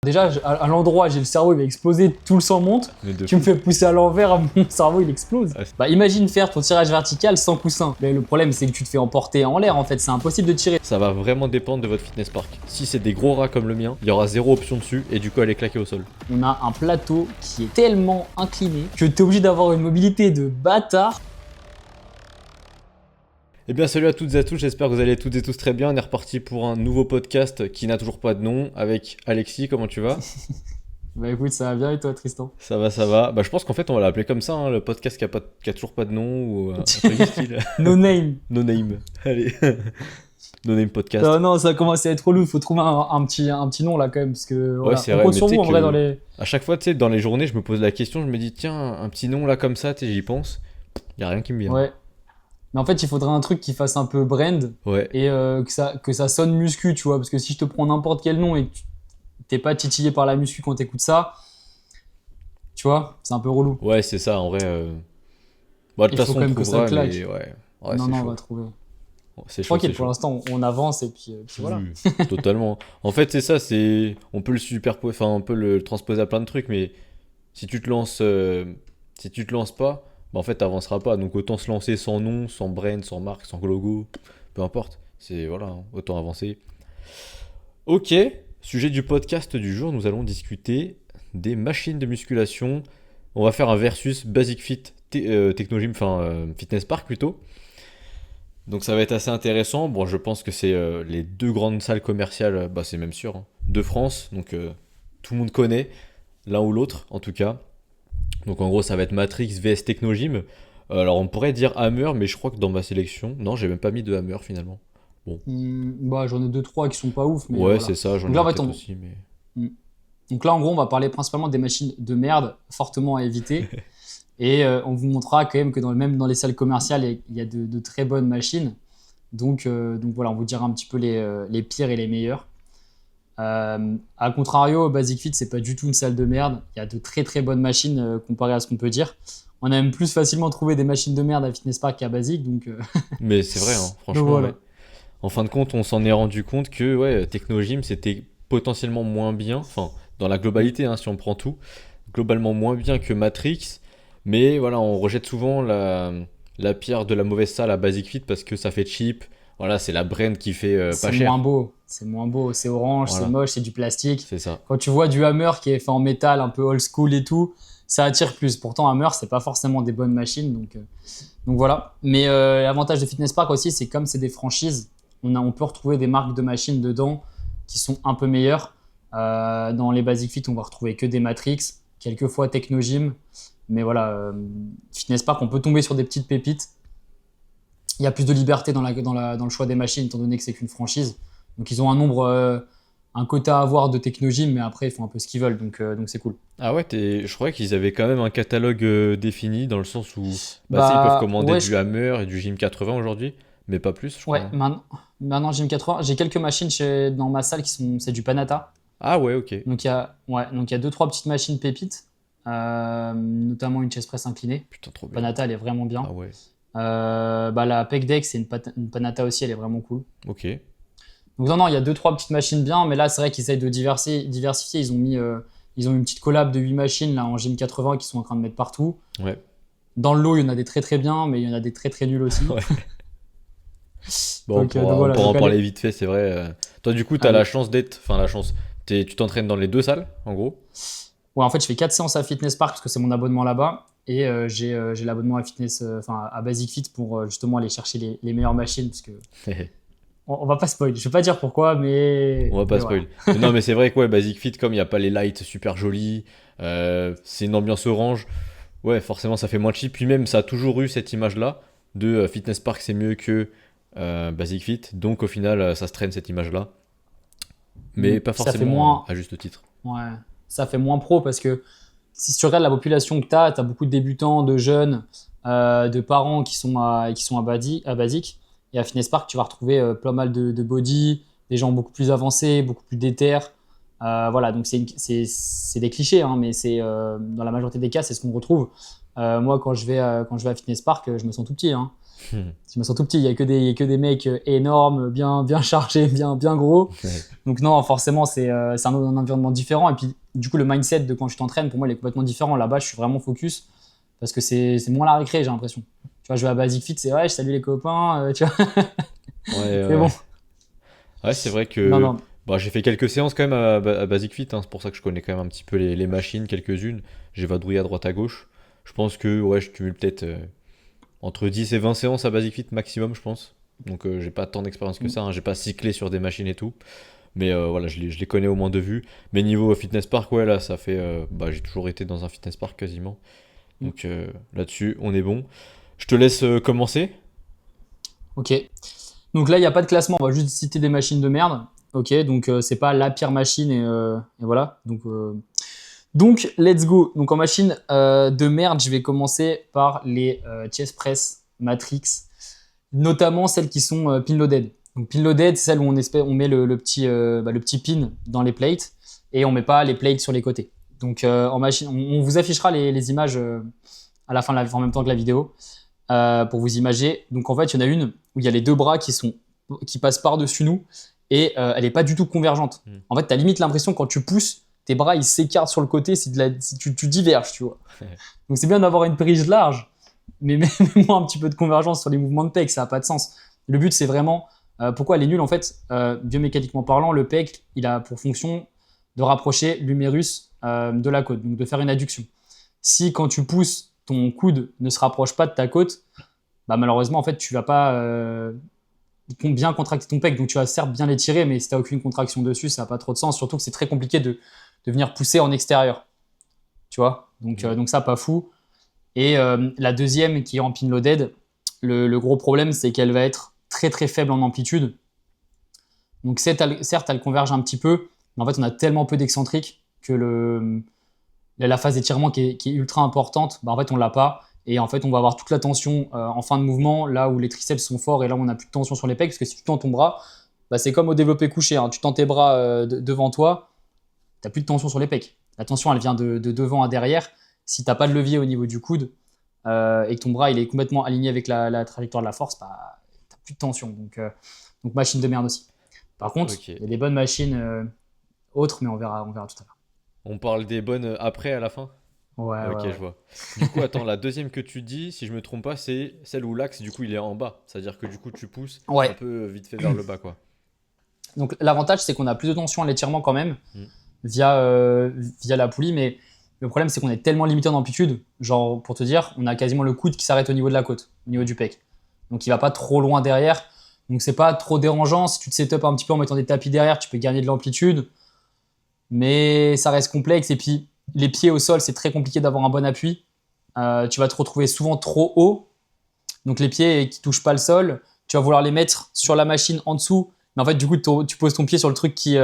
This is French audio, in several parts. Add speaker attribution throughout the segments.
Speaker 1: Déjà, à l'endroit, j'ai le cerveau, il va exploser, tout le sang monte. Tu me fais pousser à l'envers, mon cerveau, il explose. Bah, imagine faire ton tirage vertical sans coussin. Mais le problème, c'est que tu te fais emporter en l'air, en fait. C'est impossible de tirer.
Speaker 2: Ça va vraiment dépendre de votre fitness park. Si c'est des gros rats comme le mien, il y aura 0 option dessus et du coup, elle est claquée au sol.
Speaker 1: On a un plateau qui est tellement incliné que t'es obligé d'avoir une mobilité de bâtard.
Speaker 2: Eh bien salut à toutes et à tous, j'espère que vous allez toutes et tous très bien. On est reparti pour un nouveau podcast qui n'a toujours pas de nom avec Alexis, comment tu vas?
Speaker 1: Bah écoute, ça va bien et toi Tristan?
Speaker 2: Ça va, ça va. Bah je pense qu'en fait on va l'appeler comme ça, hein, le podcast qui a toujours pas de nom ou un truc du style.
Speaker 1: No name.
Speaker 2: No name, allez. No name podcast.
Speaker 1: Non, ça commence à être relou, faut trouver un petit nom là quand même, parce que voilà,
Speaker 2: c'est
Speaker 1: on
Speaker 2: vrai,
Speaker 1: compte
Speaker 2: mais
Speaker 1: sur
Speaker 2: tu
Speaker 1: vous
Speaker 2: sais
Speaker 1: en vrai
Speaker 2: que-
Speaker 1: dans les...
Speaker 2: À chaque fois, tu sais, dans les journées, je me pose la question, je me dis tiens, un petit nom là comme ça, tu sais, j'y pense. Y a rien qui me vient.
Speaker 1: Ouais. Mais en fait, il faudrait un truc qui fasse un peu brand
Speaker 2: Ouais.
Speaker 1: et que ça sonne muscu, tu vois, parce que si je te prends n'importe quel nom et que t'es pas titillé par la muscu quand t'écoutes ça, tu vois, c'est un peu relou.
Speaker 2: Ouais, c'est ça, en vrai. Bah, de
Speaker 1: Il
Speaker 2: toute
Speaker 1: faut
Speaker 2: façon,
Speaker 1: quand
Speaker 2: on
Speaker 1: même que ça
Speaker 2: trouvera,
Speaker 1: claque.
Speaker 2: mais ouais. Ouais,
Speaker 1: non,
Speaker 2: c'est
Speaker 1: on
Speaker 2: chaud.
Speaker 1: va trouver.
Speaker 2: C'est chaud,
Speaker 1: Tranquille,
Speaker 2: c'est
Speaker 1: pour
Speaker 2: chaud.
Speaker 1: l'instant, on avance et puis voilà.
Speaker 2: Oui, totalement. En fait, c'est ça, on peut le superposer, enfin, on peut le transposer à plein de trucs, mais si tu te lances, si tu te lances pas, bah, en fait, t'avanceras pas. Donc, autant se lancer sans nom, sans brand, sans marque, sans logo, peu importe. C'est, voilà, hein, autant avancer. Ok, sujet du podcast du jour, nous allons discuter des machines de musculation. On va faire un versus Basic Fit Technogym, enfin, Fitness Park plutôt. Donc ça va être assez intéressant. Bon, je pense que c'est les deux grandes salles commerciales, bah c'est même sûr, hein, de France. Donc tout le monde connaît, l'un ou l'autre en tout cas. Donc en gros, ça va être Matrix vs Technogym. Alors on pourrait dire Hammer, mais je crois que dans ma sélection, non, j'ai même pas mis de Hammer finalement. Bon,
Speaker 1: Bah, j'en ai 2-3 qui sont pas ouf, mais
Speaker 2: ouais,
Speaker 1: voilà.
Speaker 2: c'est ça, j'en
Speaker 1: Donc
Speaker 2: ai
Speaker 1: là, en fait,
Speaker 2: peut-être aussi, mais.
Speaker 1: Donc là, en gros, on va parler principalement des machines de merde, fortement à éviter. Et on vous montrera quand même que même dans les salles commerciales, il y a de très bonnes machines. Donc voilà, on vous dira un petit peu les pires et les meilleurs. À contrario, Basic Fit, c'est pas du tout une salle de merde. Il y a de très très bonnes machines comparé à ce qu'on peut dire. On a même plus facilement trouvé des machines de merde à Fitness Park qu'à Basic. Donc
Speaker 2: Mais c'est vrai, hein, franchement.
Speaker 1: donc voilà.
Speaker 2: Ouais. En fin de compte, on s'en est rendu compte que ouais, Technogym, c'était potentiellement moins bien, enfin, dans la globalité, hein, si on prend tout, globalement moins bien que Matrix. Mais voilà, on rejette souvent la pierre de la mauvaise salle à Basic Fit parce que ça fait cheap. Voilà, c'est la brand qui fait pas
Speaker 1: C'est
Speaker 2: cher.
Speaker 1: moins beau. C'est moins beau. C'est orange,
Speaker 2: Voilà.
Speaker 1: c'est moche, c'est du plastique.
Speaker 2: C'est ça.
Speaker 1: Quand tu vois du Hammer qui est fait en métal, un peu old school et tout, ça attire plus. Pourtant, Hammer, c'est pas forcément des bonnes machines. Donc voilà. Mais l'avantage de Fitness Park aussi, c'est comme c'est des franchises, on peut retrouver des marques de machines dedans qui sont un peu meilleures. Dans les Basic Fit, on va retrouver que des Matrix, quelquefois Technogym. Mais voilà, Fitness Park, on peut tomber sur des petites pépites. Il y a plus de liberté dans le choix des machines, étant donné que c'est qu'une franchise. Donc ils ont un quota à avoir de Technogym, mais après ils font un peu ce qu'ils veulent, donc c'est cool.
Speaker 2: Ah ouais, je croyais qu'ils avaient quand même un catalogue défini dans le sens où bah, tu sais, ils peuvent commander
Speaker 1: ouais,
Speaker 2: du Hammer et du Gym 80 aujourd'hui, mais pas plus, je crois.
Speaker 1: ouais, maintenant Gym 80, j'ai quelques machines dans ma salle c'est du Panata.
Speaker 2: Ah ouais, ok.
Speaker 1: Donc il y a 2-3 petites machines pépites, notamment une chaise presse inclinée.
Speaker 2: Putain, trop bien.
Speaker 1: Panata, elle est vraiment bien.
Speaker 2: Ah ouais,
Speaker 1: La Pec Deck, c'est une Panata aussi, elle est vraiment cool.
Speaker 2: ok.
Speaker 1: Donc non, il y a 2-3 petites machines bien, mais là c'est vrai qu'ils essayent de diversifier. Ils ont une petite collab de 8 machines là, en Gym 80 qui sont en train de mettre partout.
Speaker 2: Ouais.
Speaker 1: Dans le lot, il y en a des très très bien, mais il y en a des très très nuls aussi.
Speaker 2: Ouais. Bon,
Speaker 1: Donc,
Speaker 2: on pourra
Speaker 1: voilà,
Speaker 2: en
Speaker 1: donc
Speaker 2: parler
Speaker 1: allez.
Speaker 2: vite fait, c'est vrai. Toi, du coup, t'as
Speaker 1: Allez.
Speaker 2: la chance d'être. Enfin, la chance. Tu t'entraînes dans les deux salles, en gros.
Speaker 1: Ouais, en fait, je fais 4 séances à Fitness Park parce que c'est mon abonnement là-bas. Et j'ai l'abonnement à à Basic Fit pour justement aller chercher les meilleures machines. Parce que on va pas spoil. Je vais pas dire pourquoi, mais.
Speaker 2: On va pas
Speaker 1: mais
Speaker 2: spoil. Mais non, mais c'est vrai que ouais, Basic Fit, comme il n'y a pas les lights super jolis, c'est une ambiance orange. Ouais, forcément, ça fait moins cheap. Puis même, ça a toujours eu cette image-là de Fitness Park, c'est mieux que Basic Fit. Donc, au final, ça se traîne cette image-là. Mais pas
Speaker 1: Ça fait
Speaker 2: forcément
Speaker 1: moins.
Speaker 2: à juste titre.
Speaker 1: Ouais, ça fait moins pro parce que si tu regardes la population que tu as beaucoup de débutants, de jeunes, de parents qui sont à Basic. Et à Fitness Park, tu vas retrouver pas mal de body, des gens beaucoup plus avancés, beaucoup plus déter. Voilà, donc c'est des clichés, hein, mais dans la majorité des cas, c'est ce qu'on retrouve. Moi, quand je vais à Fitness Park, je me sens tout petit, hein. Je me sens tout petit. Il y a que des mecs énormes, bien chargés, bien gros.
Speaker 2: Ouais.
Speaker 1: Donc non, forcément, c'est un environnement différent. Et puis, du coup, le mindset de quand je t'entraîne, pour moi, il est complètement différent. Là-bas, je suis vraiment focus parce que c'est moins la récré, j'ai l'impression. Tu vois, je vais à Basic Fit, c'est ouais, je salue les copains, tu vois,
Speaker 2: Ouais,
Speaker 1: c'est bon.
Speaker 2: ouais. Ouais, c'est vrai
Speaker 1: Non,
Speaker 2: que
Speaker 1: non.
Speaker 2: bah, j'ai fait quelques séances quand même à Basic Fit, hein, c'est pour ça que je connais quand même un petit peu les machines, quelques-unes. J'ai vadrouillé à droite à gauche. Je pense que ouais, je cumule peut-être entre 10 et 20 séances à Basic Fit maximum, je pense. Donc j'ai pas tant d'expérience que ça, hein, j'ai pas cyclé sur des machines et tout. Mais voilà, je les connais au moins de vue. Mais niveau fitness park, ouais, là, ça fait. Bah, j'ai toujours été dans un fitness park quasiment. Donc là-dessus, on est bon. Je te laisse commencer.
Speaker 1: Ok. Donc là, il n'y a pas de classement. On va juste citer des machines de merde. Ok. Donc c'est pas la pire machine et voilà. Donc, let's go. Donc, en machine de merde, je vais commencer par les chest press Matrix, notamment celles qui sont pin loaded. Donc, pin loaded, c'est celle où on met le petit pin dans les plates et on met pas les plates sur les côtés. Donc, en machine, on vous affichera les images à la fin en même temps que la vidéo pour vous imager. Donc, en fait, il y en a une où il y a les deux bras qui passent par-dessus nous et elle n'est pas du tout convergente.
Speaker 2: Hmm.
Speaker 1: En fait, tu as limite l'impression quand tu pousses, tes bras ils s'écartent sur le côté, tu diverges, tu vois. Donc c'est bien d'avoir une prise large, mais mets-moi un petit peu de convergence sur les mouvements de pec, ça n'a pas de sens. Le but c'est vraiment, pourquoi elle est nulle en fait, biomécaniquement parlant, le pec il a pour fonction de rapprocher l'humérus de la côte, donc de faire une adduction. Si quand tu pousses, ton coude ne se rapproche pas de ta côte, bah malheureusement en fait tu vas pas bien contracter ton pec, donc tu vas certes bien l'étirer, mais si tu n'as aucune contraction dessus, ça n'a pas trop de sens, surtout que c'est très compliqué de venir pousser en extérieur, tu vois. Donc ça, pas fou. Et la deuxième qui est en pin loaded, le gros problème, c'est qu'elle va être très très faible en amplitude. Donc certes, elle converge un petit peu, mais en fait, on a tellement peu d'excentrique que la phase d'étirement qui est ultra importante, bah, en fait, on l'a pas. Et en fait, on va avoir toute la tension en fin de mouvement, là où les triceps sont forts et là où on n'a plus de tension sur les pecs, parce que si tu tends ton bras, bah, c'est comme au développé couché, hein. Tu tends tes bras devant toi, tu n'as plus de tension sur les pecs. La tension, elle vient de devant à derrière. Si tu n'as pas de levier au niveau du coude et que ton bras il est complètement aligné avec la trajectoire de la force, bah, tu n'as plus de tension. Donc, machine de merde aussi. Par contre,
Speaker 2: Ok.
Speaker 1: il y a des bonnes machines autres, mais on verra tout à l'heure.
Speaker 2: On parle des bonnes après à la fin?
Speaker 1: Ouais,
Speaker 2: Ok,
Speaker 1: ouais,
Speaker 2: je
Speaker 1: ouais.
Speaker 2: vois. Du coup, attends, la deuxième que tu dis, si je me trompe pas, c'est celle où l'axe, du coup, il est en bas. C'est-à-dire que du coup, tu pousses un
Speaker 1: Ouais.
Speaker 2: peu vite fait vers le bas, quoi.
Speaker 1: Donc l'avantage, c'est qu'on a plus de tension à l'étirement quand même
Speaker 2: Hmm.
Speaker 1: via la poulie, mais le problème, c'est qu'on est tellement limité en amplitude. Genre, pour te dire, on a quasiment le coude qui s'arrête au niveau de la côte, au niveau du pec. Donc il va pas trop loin derrière. Donc c'est pas trop dérangeant. Si tu te setup un petit peu en mettant des tapis derrière, tu peux gagner de l'amplitude. Mais ça reste complexe. Et puis les pieds au sol, c'est très compliqué d'avoir un bon appui. Tu vas te retrouver souvent trop haut. Donc les pieds qui touchent pas le sol, tu vas vouloir les mettre sur la machine en dessous. Mais en fait, du coup, tu poses ton pied sur le truc qui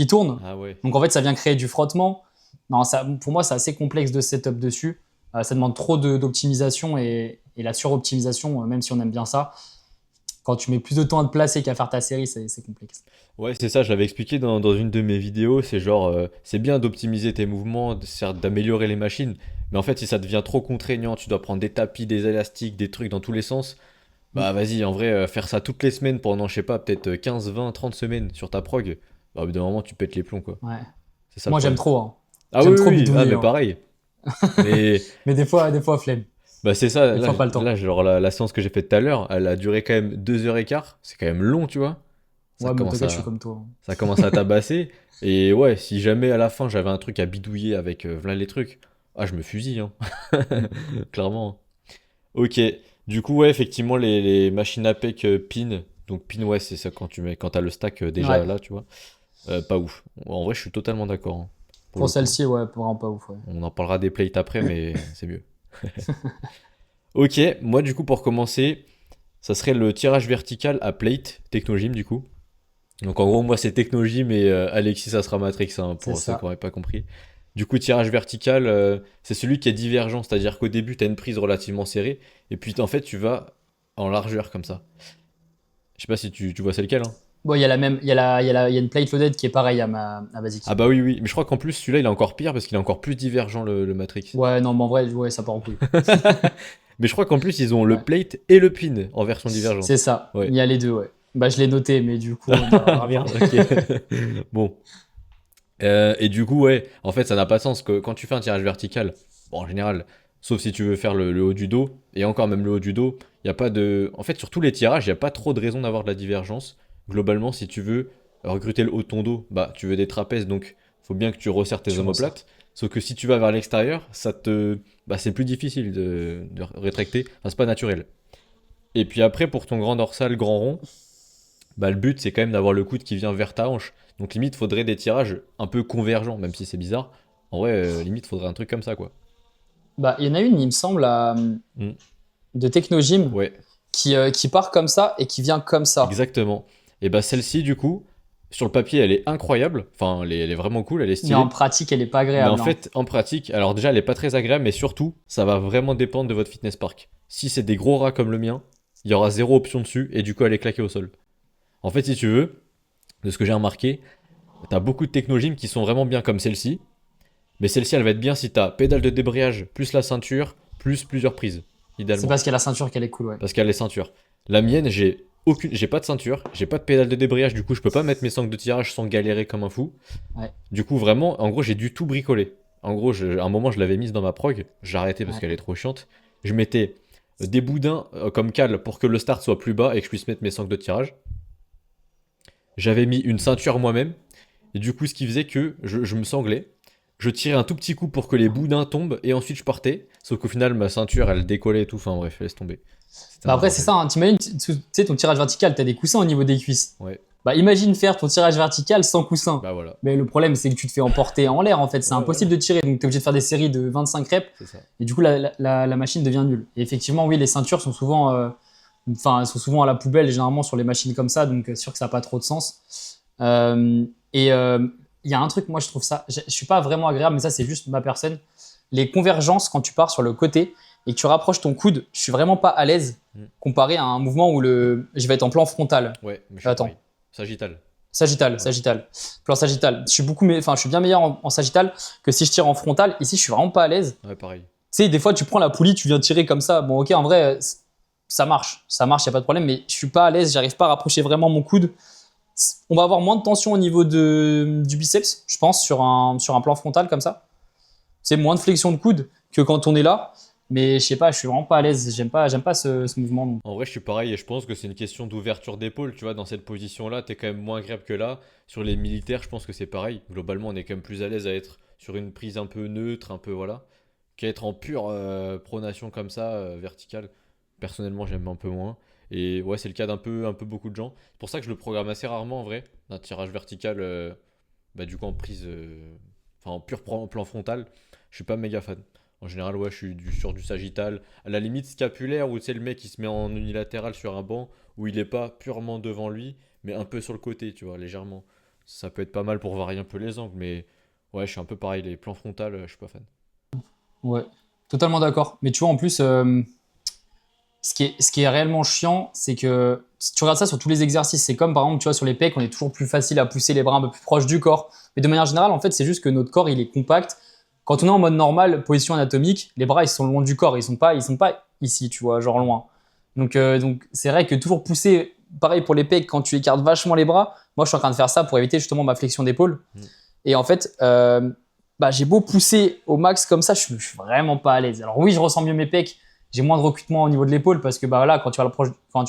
Speaker 1: tourne.
Speaker 2: Ah ouais.
Speaker 1: Donc en fait, ça vient créer du frottement. Non, pour moi, c'est assez complexe de setup dessus. Ça demande trop d'optimisation et la suroptimisation, même si on aime bien ça, quand tu mets plus de temps à te placer qu'à faire ta série, c'est complexe.
Speaker 2: Ouais, c'est ça, je l'avais expliqué dans une de mes vidéos. C'est genre, c'est bien d'optimiser tes mouvements, certes, d'améliorer les machines. Mais en fait, si ça devient trop contraignant, tu dois prendre des tapis, des élastiques, des trucs dans tous les sens.
Speaker 1: Mm.
Speaker 2: Bah vas-y, en vrai, faire ça toutes les semaines pendant, je sais pas, peut-être 15, 20, 30 semaines sur ta prog, bah au bout d'un moment, tu pètes les plombs, quoi.
Speaker 1: Ouais.
Speaker 2: C'est ça le
Speaker 1: Moi, j'aime
Speaker 2: problème.
Speaker 1: trop, hein.
Speaker 2: Ah
Speaker 1: J'aime
Speaker 2: oui,
Speaker 1: trop
Speaker 2: oui, oui. Ah
Speaker 1: bidouiller,
Speaker 2: mais
Speaker 1: hein.
Speaker 2: pareil. Mais
Speaker 1: Mais des fois, flemme.
Speaker 2: bah c'est ça,
Speaker 1: Des
Speaker 2: là,
Speaker 1: fois, pas le temps.
Speaker 2: là genre la séance que j'ai faite tout à l'heure, elle a duré quand même 2 heures et quart. C'est quand même long, tu vois. Ça
Speaker 1: Ouais, mais
Speaker 2: commence
Speaker 1: t'inquiète, je suis
Speaker 2: à,
Speaker 1: comme toi, hein.
Speaker 2: ça commence à tabasser. Et ouais, si jamais à la fin j'avais un truc à bidouiller avec v'là les trucs, ah je me fusille, hein.
Speaker 1: Mm.
Speaker 2: Clairement. Ok, du coup ouais, effectivement les machines APEC pin, donc pin ouais c'est ça quand t'as le stack déjà
Speaker 1: Ouais.
Speaker 2: là, tu vois. Pas ouf. En vrai je suis totalement d'accord, hein, pour
Speaker 1: Pour
Speaker 2: le coup.
Speaker 1: celle-ci, ouais, vraiment pas ouf, ouais.
Speaker 2: On en parlera des plates après, mais c'est mieux. Ok, moi du coup pour commencer, ça serait le tirage vertical à plate, Technogym du coup. Donc en gros moi c'est Technogym et Alexis ça sera Matrix, hein,
Speaker 1: C'est
Speaker 2: pour ceux qui
Speaker 1: ça.
Speaker 2: n'auraient pas compris. Du coup tirage vertical, c'est celui qui est divergent, c'est-à-dire qu'au début tu as une prise relativement serrée, et puis en fait tu vas en largeur comme ça. Je sais pas si tu vois c'est lequel, hein.
Speaker 1: Bon, il y a la même, il y a une plate loaded qui est pareille à Basic.
Speaker 2: Ah bah oui, oui. Mais je crois qu'en plus, celui-là, il est encore pire parce qu'il est encore plus divergent, le Matrix.
Speaker 1: Ouais, non, mais en vrai, ouais, ça part en couille.
Speaker 2: Mais je crois qu'en plus, ils ont le
Speaker 1: Ouais.
Speaker 2: plate et le pin en version
Speaker 1: C'est
Speaker 2: divergente.
Speaker 1: ça. Il
Speaker 2: Ouais.
Speaker 1: y a les deux, ouais. Bah, je l'ai noté, mais du coup, on y reviendra bien.
Speaker 2: Ok. Bon. Et du coup, ouais, en fait, ça n'a pas de sens que quand tu fais un tirage vertical, bon, en général, sauf si tu veux faire le haut du dos, et encore même le haut du dos, il n'y a pas de. En fait, sur tous les tirages, il n'y a pas trop de raison d'avoir de la divergence. Globalement, si tu veux recruter le haut de ton dos, bah, tu veux des trapèzes, donc faut bien que tu resserres tes
Speaker 1: Tu ressors.
Speaker 2: omoplates. Sauf que si tu vas vers l'extérieur, bah, c'est plus difficile de rétracter. Enfin, c'est pas naturel. Et puis après, pour ton grand dorsal, grand rond, bah, le but, c'est quand même d'avoir le coude qui vient vers ta hanche. Donc limite, faudrait des tirages un peu convergents, même si c'est bizarre. En vrai, limite, faudrait un truc comme ça, quoi.
Speaker 1: Bah, il y en a une, il me semble,
Speaker 2: Mm.
Speaker 1: de Technogym
Speaker 2: Ouais,
Speaker 1: qui part comme ça et qui vient comme ça.
Speaker 2: exactement. Et bah celle-ci, du coup, sur le papier, elle est incroyable. Enfin, elle est vraiment cool, elle est
Speaker 1: Mais en
Speaker 2: stylée.
Speaker 1: pratique, elle est pas
Speaker 2: Mais en
Speaker 1: agréable, hein.
Speaker 2: fait, en pratique, alors déjà, elle est pas très agréable, mais surtout, ça va vraiment dépendre de votre fitness park. Si c'est des gros rats comme le mien, il y aura zéro option dessus, et du coup, elle est claquée au sol. En fait, si tu veux, de ce que j'ai remarqué, t'as beaucoup de technogymes qui sont vraiment bien comme celle-ci. Mais celle-ci, elle va être bien si t'as pédale de débrayage, plus la ceinture, plus plusieurs prises,
Speaker 1: C'est
Speaker 2: idéalement.
Speaker 1: parce qu'il y a la ceinture qu'elle est cool, ouais.
Speaker 2: Parce qu'elle a les ceintures. La mienne, j'ai pas de ceinture, j'ai pas de pédale de débrayage, du coup, je peux pas mettre mes sangles de tirage sans galérer comme un fou.
Speaker 1: Ouais,
Speaker 2: Du coup, vraiment, en gros, j'ai dû tout bricoler. En gros, à un moment, je l'avais mise dans ma prog, j'ai arrêté parce
Speaker 1: ouais.
Speaker 2: qu'elle est trop chiante. Je mettais des boudins comme cale pour que le start soit plus bas et que je puisse mettre mes sangles de tirage. J'avais mis une ceinture moi-même, et du coup, ce qui faisait que je me sanglais. Je tirais un tout petit coup pour que les boudins tombent et ensuite je partais. Sauf qu'au final, ma ceinture elle décollait et tout. Enfin bref, laisse tomber. C'était
Speaker 1: Bah
Speaker 2: un
Speaker 1: après, c'est
Speaker 2: bordel.
Speaker 1: ça, hein. T'imagines, tu sais, ton tirage vertical, t'as des coussins au niveau des cuisses.
Speaker 2: Ouais,
Speaker 1: Bah imagine faire ton tirage vertical sans coussin.
Speaker 2: bah voilà.
Speaker 1: Mais le problème, c'est que tu te fais emporter en l'air, en fait. C'est
Speaker 2: Ouais,
Speaker 1: impossible
Speaker 2: voilà,
Speaker 1: de tirer. Donc, tu es obligé de faire des séries de 25 reps.
Speaker 2: c'est ça.
Speaker 1: Et du coup, la machine devient nulle. Et effectivement, oui, les ceintures sont souvent, enfin, elles sont souvent à la poubelle, généralement, sur les machines comme ça. Donc, sûr que ça n'a pas trop de sens. Et il y a un truc, moi, je trouve ça. Je suis pas vraiment agréable, mais ça, c'est juste ma personne. Les convergences, quand tu pars sur le côté et que tu rapproches ton coude, je suis vraiment pas à l'aise
Speaker 2: Mm.
Speaker 1: comparé à un mouvement où je vais être en plan frontal.
Speaker 2: Ouais, mais je suis
Speaker 1: Attends.
Speaker 2: pareil. Sagittal.
Speaker 1: Sagittal,
Speaker 2: Ouais,
Speaker 1: sagittal. Plan sagittal. Enfin, je suis bien meilleur en sagittal que si je tire en frontal. Ici, je suis vraiment pas à l'aise.
Speaker 2: ouais, pareil.
Speaker 1: Tu sais, des fois, tu prends la poulie, tu viens tirer comme ça. Bon, ok, en vrai, ça marche, y a pas de problème, mais je suis pas à l'aise, j'arrive pas à rapprocher vraiment mon coude. On va avoir moins de tension au niveau du biceps, je pense, sur un plan frontal comme ça. C'est moins de flexion de coude que quand on est là. Mais je sais pas, je suis vraiment pas à l'aise. J'aime pas ce mouvement.
Speaker 2: En vrai, je suis pareil et je pense que c'est une question d'ouverture d'épaule. Tu vois, dans cette position-là, t'es quand même moins agréable que là. Sur les militaires, je pense que c'est pareil. Globalement, on est quand même plus à l'aise à être sur une prise un peu neutre, un peu voilà, qu'à être en pure pronation comme ça, verticale. Personnellement, j'aime un peu moins. Et ouais, c'est le cas un peu beaucoup de gens. C'est pour ça que je le programme assez rarement en vrai. Un tirage vertical, bah, du coup en prise, enfin en pur plan frontal, je suis pas méga fan. En général, ouais, je suis sur du sagittal. À la limite scapulaire, où c'est le mec qui se met en unilatéral sur un banc, où il est pas purement devant lui, mais un peu sur le côté, tu vois, légèrement. Ça peut être pas mal pour varier un peu les angles, mais ouais, je suis un peu pareil. Les plans frontales, je suis pas fan.
Speaker 1: Ouais, totalement d'accord. Mais tu vois, en plus, ce qui est réellement chiant, c'est que si tu regardes ça sur tous les exercices, c'est comme par exemple, tu vois, sur les pecs, on est toujours plus facile à pousser les bras un peu plus proches du corps. Mais de manière générale, en fait, c'est juste que notre corps, il est compact. Quand on est en mode normal, position anatomique, les bras, ils sont loin du corps. Ils sont pas ici, tu vois, genre loin. Donc c'est vrai que toujours pousser, pareil pour les pecs, quand tu écartes vachement les bras, moi, je suis en train de faire ça pour éviter justement ma flexion d'épaule.
Speaker 2: Mm.
Speaker 1: Et en fait, bah, j'ai beau pousser au max comme ça, je suis vraiment pas à l'aise. Alors oui, je ressens mieux mes pecs, j'ai moins de recrutement au niveau de l'épaule parce que bah, là, quand tu vas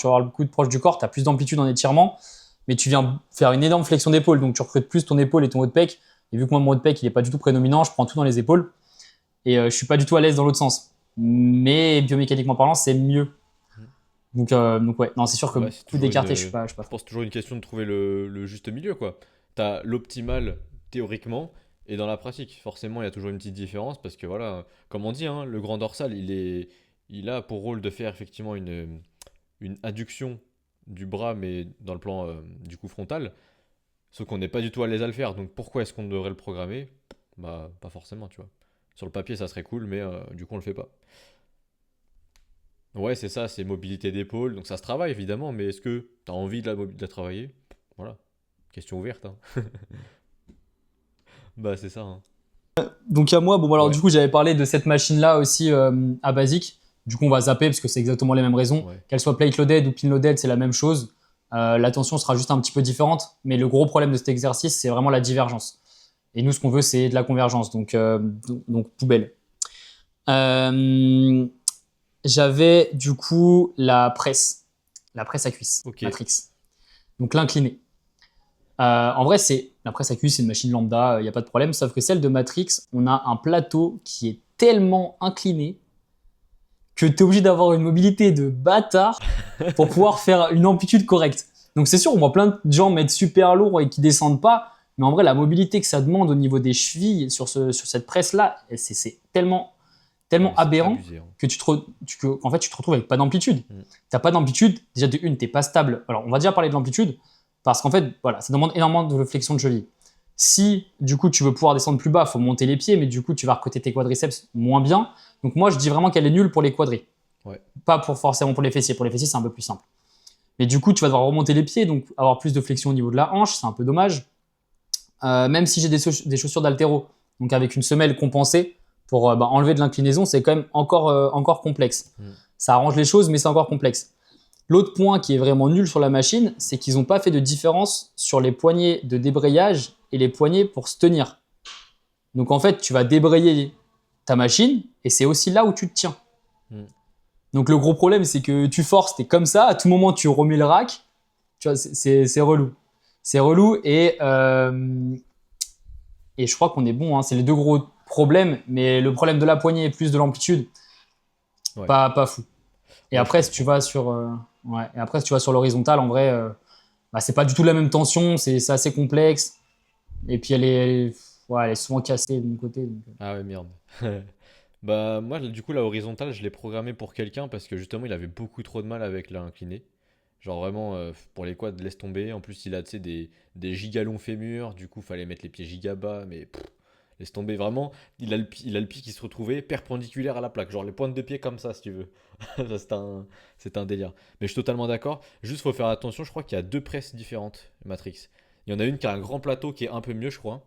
Speaker 1: avoir le coude proche du corps, tu as plus d'amplitude en étirement, mais tu viens faire une énorme flexion d'épaule, donc tu recrutes plus ton épaule et ton haut de pec. Et vu que moi, mon haut de pec, il n'est pas du tout prédominant, je prends tout dans les épaules et je suis pas du tout à l'aise dans l'autre sens. Mais biomécaniquement parlant, c'est mieux.
Speaker 2: Mm.
Speaker 1: Donc ouais, non, c'est sûr que
Speaker 2: Ouais, c'est
Speaker 1: coude
Speaker 2: toujours
Speaker 1: écarté,
Speaker 2: une.
Speaker 1: je suis pas
Speaker 2: Je
Speaker 1: fan.
Speaker 2: pense toujours une question de trouver le juste milieu, quoi. T'as l'optimal théoriquement et dans la pratique. Forcément, il y a toujours une petite différence parce que voilà, comme on dit, hein, le grand dorsal, il a pour rôle de faire effectivement une adduction du bras, mais dans le plan du coup frontal. Sauf qu'on n'est pas du tout à l'aise à le faire. Donc pourquoi est-ce qu'on devrait le programmer? Bah, pas forcément, tu vois. Sur le papier, ça serait cool, mais du coup, on le fait pas. Ouais, c'est ça, c'est mobilité d'épaule. Donc ça se travaille évidemment, mais est-ce que tu as envie de la travailler? Voilà. Question ouverte, hein. Bah, c'est ça, hein.
Speaker 1: Donc à moi, bon alors
Speaker 2: Ouais,
Speaker 1: du coup j'avais parlé de cette machine-là aussi à Basic. Du coup on va zapper parce que c'est exactement les mêmes raisons.
Speaker 2: ouais.
Speaker 1: Qu'elle soit plate loaded ou pin loaded, c'est la même chose. La tension sera juste un petit peu différente, mais le gros problème de cet exercice, c'est vraiment la divergence. Et nous, ce qu'on veut, c'est de la convergence, donc poubelle. Euh, J'avais du coup la presse à cuisse,
Speaker 2: Ok.
Speaker 1: Matrix. Donc l'incliné. En vrai, c'est la presse à cuisse, c'est une machine lambda, il n'y a pas de problème. Sauf que celle de Matrix, on a un plateau qui est tellement incliné que tu es obligé d'avoir une mobilité de bâtard pour pouvoir faire une amplitude correcte. Donc c'est sûr, on voit plein de gens mettre super lourd et qui descendent pas, mais en vrai, la mobilité que ça demande au niveau des chevilles sur cette presse-là, c'est tellement
Speaker 2: Ouais, c'est
Speaker 1: aberrant
Speaker 2: abusé, hein.
Speaker 1: que en fait, tu te retrouves avec pas d'amplitude.
Speaker 2: Mm.
Speaker 1: T'as pas d'amplitude, déjà de une, t'es pas stable. Alors, on va déjà parler de l'amplitude, parce qu'en fait, voilà, ça demande énormément de flexion de cheville. Si, du coup, tu veux pouvoir descendre plus bas, il faut monter les pieds, mais du coup, tu vas recruter tes quadriceps moins bien. Donc, moi, je dis vraiment qu'elle est nulle pour les quadris.
Speaker 2: Ouais.
Speaker 1: Pas forcément pour les fessiers. Pour les fessiers, c'est un peu plus simple. Mais du coup, tu vas devoir remonter les pieds, donc avoir plus de flexion au niveau de la hanche, c'est un peu dommage. Même si j'ai des chaussures d'haltéro, donc avec une semelle compensée pour enlever de l'inclinaison, c'est quand même encore complexe.
Speaker 2: Mm.
Speaker 1: Ça arrange les choses, mais c'est encore complexe. L'autre point qui est vraiment nul sur la machine, c'est qu'ils n'ont pas fait de différence sur les poignées de débrayage et les poignées pour se tenir. Donc en fait, tu vas débrayer ta machine et c'est aussi là où tu te tiens.
Speaker 2: Mm.
Speaker 1: Donc le gros problème, c'est que tu forces, t'es comme ça, à tout moment tu remets le rack. Tu vois, c'est relou. C'est relou et je crois qu'on est bon, hein. C'est les deux gros problèmes, mais le problème de la poignée et plus de l'amplitude,
Speaker 2: Ouais.
Speaker 1: pas fou. Et
Speaker 2: Ouais, je
Speaker 1: après, si tu
Speaker 2: comprends.
Speaker 1: vas sur, ouais. Et après, si tu vas sur l'horizontale, en vrai, c'est pas du tout la même tension, c'est assez complexe. Et puis ouais, elle est souvent cassée de mon côté.
Speaker 2: Ah ouais, merde. Bah, moi, du coup, la horizontale, je l'ai programmée pour quelqu'un parce que justement, il avait beaucoup trop de mal avec l'incliné. Genre vraiment, pour les quads, laisse tomber. En plus, il a, tu sais, des gigalongs fémurs. Du coup, fallait mettre les pieds giga bas. Mais laisse tomber. Vraiment, il a le pied qui se retrouvait perpendiculaire à la plaque. Genre les pointes de pied comme ça, si tu veux. Ça, c'est un délire. Mais je suis totalement d'accord. Juste, faut faire attention. Je crois qu'il y a deux presses différentes, Matrix. Il y en a une qui a un grand plateau qui est un peu mieux, je crois.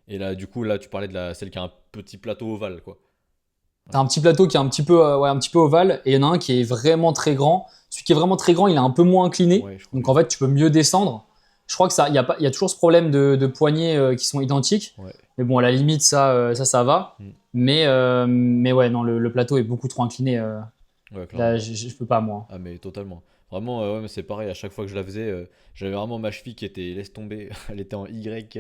Speaker 2: Et là, du coup, là, tu parlais de celle qui a un petit plateau ovale, quoi. Ouais,
Speaker 1: T'as un petit plateau qui est un petit peu, ouais, un petit peu ovale, et il y en a un qui est vraiment très grand. Celui qui est vraiment très grand, il est un peu moins incliné.
Speaker 2: ouais, je crois que
Speaker 1: Donc
Speaker 2: j'ai
Speaker 1: en
Speaker 2: vu.
Speaker 1: fait, tu peux mieux descendre. Je crois que ça, il y a toujours ce problème de poignées qui sont identiques.
Speaker 2: Ouais.
Speaker 1: Mais bon, à la limite, ça va.
Speaker 2: Mm.
Speaker 1: Mais ouais, non, le plateau est beaucoup trop incliné.
Speaker 2: Ouais,
Speaker 1: Là,
Speaker 2: clairement.
Speaker 1: je peux pas, moi.
Speaker 2: Ah, mais totalement. Vraiment, ouais, mais c'est pareil, à chaque fois que je la faisais, j'avais vraiment ma cheville qui était laisse tomber, elle était en Y,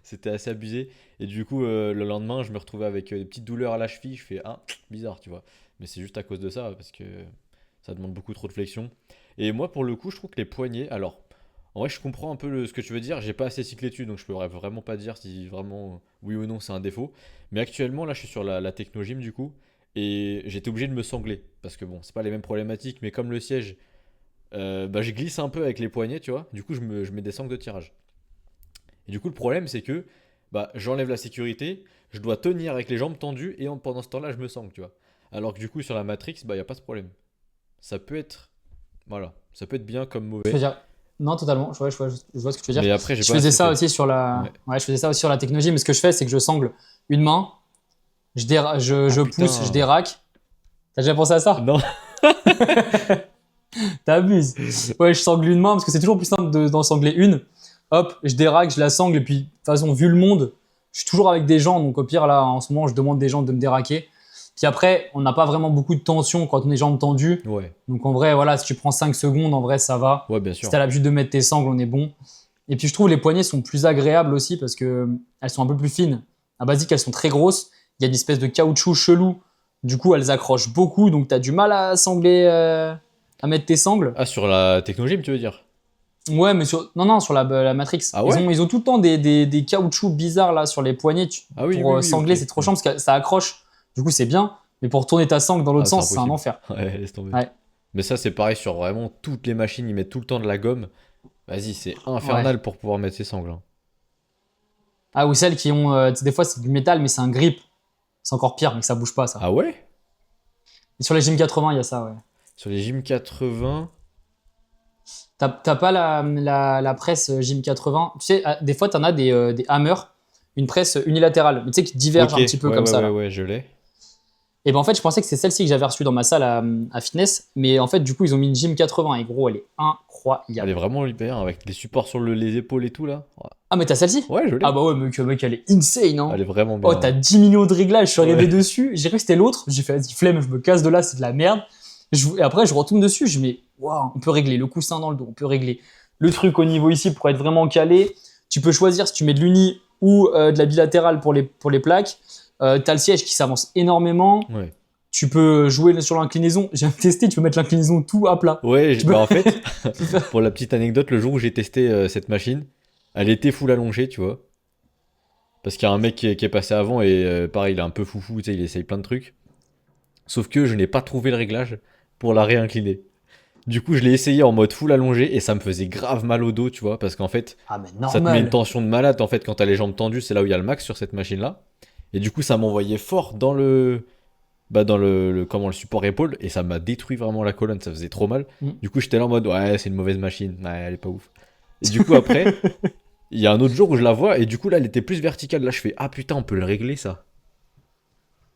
Speaker 2: c'était assez abusé. Et du coup, le lendemain, je me retrouvais avec des petites douleurs à la cheville, je fais, ah, bizarre, tu vois. Mais c'est juste à cause de ça, parce que ça demande beaucoup trop de flexion. Et moi, pour le coup, je trouve que les poignets, alors, en vrai, je comprends un peu ce que tu veux dire, j'ai pas assez cyclé dessus, donc je pourrais vraiment pas dire si vraiment, oui ou non, c'est un défaut. Mais actuellement, là, je suis sur la technogym, du coup. Et j'étais obligé de me sangler. Parce que bon, c'est pas les mêmes problématiques, mais comme le siège, bah, je glisse un peu avec les poignets, tu vois. Du coup, je mets des sangles de tirage. Et du coup, le problème, c'est que bah, j'enlève la sécurité, je dois tenir avec les jambes tendues, et pendant ce temps-là, je me sangle, tu vois. Alors que du coup, sur la Matrix, bah, y a pas ce problème. Ça peut être, voilà, ça peut être bien comme
Speaker 1: Je veux
Speaker 2: mauvais.
Speaker 1: dire, non, totalement. Je vois ce que tu veux dire.
Speaker 2: Mais après, j'ai
Speaker 1: Je
Speaker 2: pas
Speaker 1: faisais
Speaker 2: assez
Speaker 1: ça
Speaker 2: fait.
Speaker 1: aussi sur
Speaker 2: Ouais.
Speaker 1: ouais, je faisais ça aussi sur la technologie. Mais ce que je fais, c'est que je sangle une main,
Speaker 2: Ah
Speaker 1: je pousse, je
Speaker 2: putain.
Speaker 1: déraque. T'as déjà pensé à ça?
Speaker 2: Non.
Speaker 1: T'abuses. Ouais, je sangle une main parce que c'est toujours plus simple d'en sangler une. Hop, je déraque, je la sangle. Et puis, de toute façon, vu le monde, je suis toujours avec des gens. Donc, au pire, là, en ce moment, je demande des gens de me déraquer. Puis après, on n'a pas vraiment beaucoup de tension quand on est jambes tendues.
Speaker 2: Ouais.
Speaker 1: Donc, en vrai, voilà, si tu prends 5 secondes, en vrai, ça va.
Speaker 2: Ouais, bien
Speaker 1: Si
Speaker 2: sûr.
Speaker 1: t'as l'habitude de mettre tes sangles, on est bon. Et puis, je trouve les poignées sont plus agréables aussi parce que elles sont un peu plus fines. À basique, elles sont très grosses. Il y a une espèce de caoutchouc chelou. Du coup, elles accrochent beaucoup. Donc, t'as du mal à sangler, à mettre tes sangles.
Speaker 2: Ah, sur la technogym, tu veux dire?
Speaker 1: Ouais, mais non, sur la Matrix.
Speaker 2: Ah ouais?
Speaker 1: Ils ont tout le temps des caoutchoucs bizarres là sur les poignets.
Speaker 2: Ah oui,
Speaker 1: Pour
Speaker 2: oui, oui, ok.
Speaker 1: sangler, c'est trop chiant parce que ça accroche. Du coup, c'est bien. Mais pour tourner ta sangle dans l'autre
Speaker 2: Ah, c'est
Speaker 1: sens, c'est un
Speaker 2: impossible.
Speaker 1: enfer.
Speaker 2: Ouais, laisse tomber.
Speaker 1: Ouais,
Speaker 2: Mais ça, c'est pareil sur vraiment toutes les machines, ils mettent tout le temps de la gomme. Vas-y, c'est
Speaker 1: ouais.
Speaker 2: infernal pour pouvoir mettre ses sangles, hein.
Speaker 1: Ah, ou celles qui ont. Des fois, c'est du métal, mais c'est un grip. C'est encore pire, mais que ça bouge pas, ça.
Speaker 2: Ah ouais?
Speaker 1: Et sur les Gym 80, il y a ça, ouais.
Speaker 2: Sur les Gym 80.
Speaker 1: T'as pas la presse Gym 80. Tu sais, des fois, t'en as des hammers, une presse unilatérale, mais tu sais, qui diverge
Speaker 2: Ok,
Speaker 1: un petit peu comme ça, là.
Speaker 2: ouais, je l'ai.
Speaker 1: Et ben en fait, je pensais que c'est celle-ci que j'avais reçue dans ma salle à fitness, mais en fait, du coup, ils ont mis une Gym 80 et gros, elle est
Speaker 2: Elle est
Speaker 1: incroyable.
Speaker 2: vraiment hyper, avec les supports sur les épaules et tout là.
Speaker 1: Ah, mais t'as celle-ci?
Speaker 2: Ouais, je
Speaker 1: Ah,
Speaker 2: l'ai.
Speaker 1: bah ouais, mec, elle est insane,
Speaker 2: Elle
Speaker 1: hein.
Speaker 2: est vraiment
Speaker 1: Oh,
Speaker 2: bien,
Speaker 1: t'as
Speaker 2: ouais.
Speaker 1: 10 millions de réglages, je suis arrivé
Speaker 2: Ouais.
Speaker 1: dessus, j'ai cru que c'était l'autre, j'ai fait, vas-y, flemme, je me casse de là, c'est de la merde. Et après, je retourne dessus, je mets, waouh, on peut régler le coussin dans le dos, on peut régler le truc au niveau ici pour être vraiment calé. Tu peux choisir si tu mets de l'uni ou de la bilatérale pour les plaques. T'as le siège qui s'avance énormément.
Speaker 2: Ouais.
Speaker 1: Tu peux jouer sur l'inclinaison. J'ai testé, tu peux mettre l'inclinaison tout à plat.
Speaker 2: Ouais,
Speaker 1: Tu peux,
Speaker 2: bah en fait,
Speaker 1: tu peux faire-
Speaker 2: pour la petite anecdote, le jour où j'ai testé cette machine, elle était full allongée, tu vois. Parce qu'il y a un mec qui est passé avant et pareil, il est un peu foufou, tu sais, il essaye plein de trucs. Sauf que je n'ai pas trouvé le réglage pour la réincliner. Du coup, je l'ai essayé en mode full allongé et ça me faisait grave mal au dos, tu vois, parce qu'en fait,
Speaker 1: Ah, mais
Speaker 2: ça te met une
Speaker 1: normal.
Speaker 2: tension de malade en fait quand t'as les jambes tendues, c'est là où il y a le max sur cette machine-là. Et du coup, ça m'envoyait fort dans comment le support épaule et ça m'a détruit vraiment la colonne, ça faisait trop mal.
Speaker 1: Mm.
Speaker 2: Du coup, j'étais là en mode ouais, c'est une mauvaise machine, ouais, elle est pas ouf. Et du coup, après, il y a un autre jour où je la vois et du coup là, elle était plus verticale. Là, je fais ah putain, on peut le régler ça.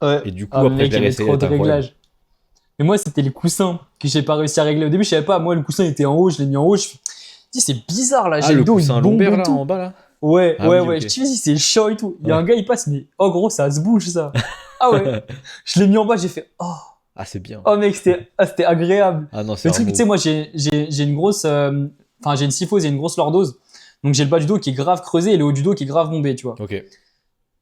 Speaker 1: Ouais.
Speaker 2: Et du
Speaker 1: Ah,
Speaker 2: coup,
Speaker 1: mais
Speaker 2: après, je
Speaker 1: mec,
Speaker 2: l'ai
Speaker 1: il y avait
Speaker 2: réessayé, elle
Speaker 1: trop
Speaker 2: était
Speaker 1: de
Speaker 2: incroyable.
Speaker 1: réglages. Mais moi, c'était le coussin que j'ai pas réussi à régler. Au début, je savais pas. Moi, le coussin était en haut, je l'ai mis en haut. Dis, c'est bizarre là,
Speaker 2: Ah,
Speaker 1: j'ai le
Speaker 2: le
Speaker 1: dos, il
Speaker 2: coussin
Speaker 1: bombe
Speaker 2: lombaire
Speaker 1: et
Speaker 2: là en
Speaker 1: tout.
Speaker 2: bas là?
Speaker 1: Ouais,
Speaker 2: Ah
Speaker 1: ouais,
Speaker 2: oui,
Speaker 1: ouais.
Speaker 2: ok.
Speaker 1: Je te dis, c'est chaud et tout. Il y a un
Speaker 2: Ouais.
Speaker 1: gars, il passe, mais oh gros, ça se bouge ça. Ah ouais. Je l'ai mis en bas, j'ai fait oh.
Speaker 2: Ah, c'est bien.
Speaker 1: Oh mec, c'était agréable.
Speaker 2: Ah non, c'est
Speaker 1: Le
Speaker 2: un
Speaker 1: truc, tu sais,
Speaker 2: mot.
Speaker 1: moi, j'ai une grosse. Enfin, j'ai une syphose et une grosse lordose. Donc, j'ai le bas du dos qui est grave creusé et le haut du dos qui est grave bombé, tu vois.
Speaker 2: Ok.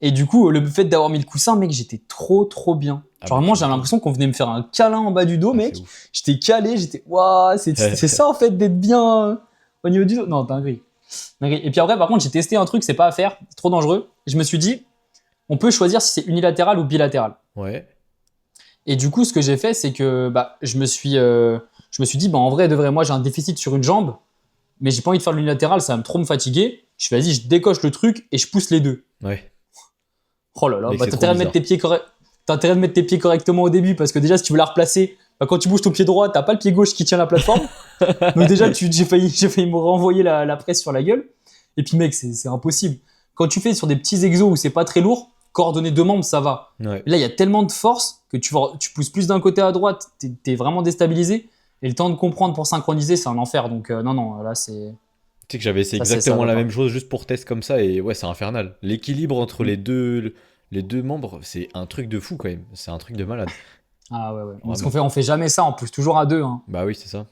Speaker 1: Et du coup, le fait d'avoir mis le coussin, mec, j'étais trop, trop bien.
Speaker 2: Ah
Speaker 1: Genre,
Speaker 2: bah
Speaker 1: vraiment,
Speaker 2: tu
Speaker 1: j'avais
Speaker 2: m'étonnes.
Speaker 1: l'impression qu'on venait me faire un câlin en bas du dos,
Speaker 2: Ah, c'est
Speaker 1: mec.
Speaker 2: ouf.
Speaker 1: J'étais calé, j'étais, waouh, c'est ça en fait d'être bien au niveau du dos. Non, dinguerie. Dinguerie. Et puis après, par contre, j'ai testé un truc, c'est pas à faire, c'est trop dangereux. Je me suis dit, on peut choisir si c'est unilatéral ou bilatéral.
Speaker 2: Ouais.
Speaker 1: Et du coup, ce que j'ai fait, c'est que bah, je me suis dit, bah, en vrai, de vrai, moi, j'ai un déficit sur une jambe, mais j'ai pas envie de faire l'unilatéral, ça va trop me fatiguer. Je fais, vas-y, je décoche le truc et je pousse les deux.
Speaker 2: Ouais.
Speaker 1: Oh là là,
Speaker 2: Mec,
Speaker 1: bah,
Speaker 2: c'est trop bizarre.
Speaker 1: t'as intérêt de mettre tes pieds correctement au début parce que déjà, si tu veux la replacer, bah, quand tu bouges ton pied droit, t'as pas le pied gauche qui tient la plateforme. Donc déjà, j'ai failli me renvoyer la presse sur la gueule. Et puis mec, c'est impossible. Quand tu fais sur des petits exos où c'est pas très lourd, coordonner deux membres, ça va.
Speaker 2: Ouais.
Speaker 1: Là, il y a tellement de force que tu pousses plus d'un côté à droite, t'es vraiment déstabilisé. Et le temps de comprendre pour synchroniser, c'est un enfer. Donc non, non, là,
Speaker 2: Tu sais que j'avais essayé
Speaker 1: ça
Speaker 2: exactement
Speaker 1: va
Speaker 2: la
Speaker 1: pas.
Speaker 2: même chose juste pour test comme ça et ouais, c'est infernal. L'équilibre entre
Speaker 1: Mm.
Speaker 2: les deux membres, c'est un truc de fou quand même. C'est un truc de malade.
Speaker 1: Ah ouais, ouais. Parce
Speaker 2: Vraiment.
Speaker 1: on fait jamais ça, on pousse toujours à deux, hein.
Speaker 2: Bah oui, c'est ça.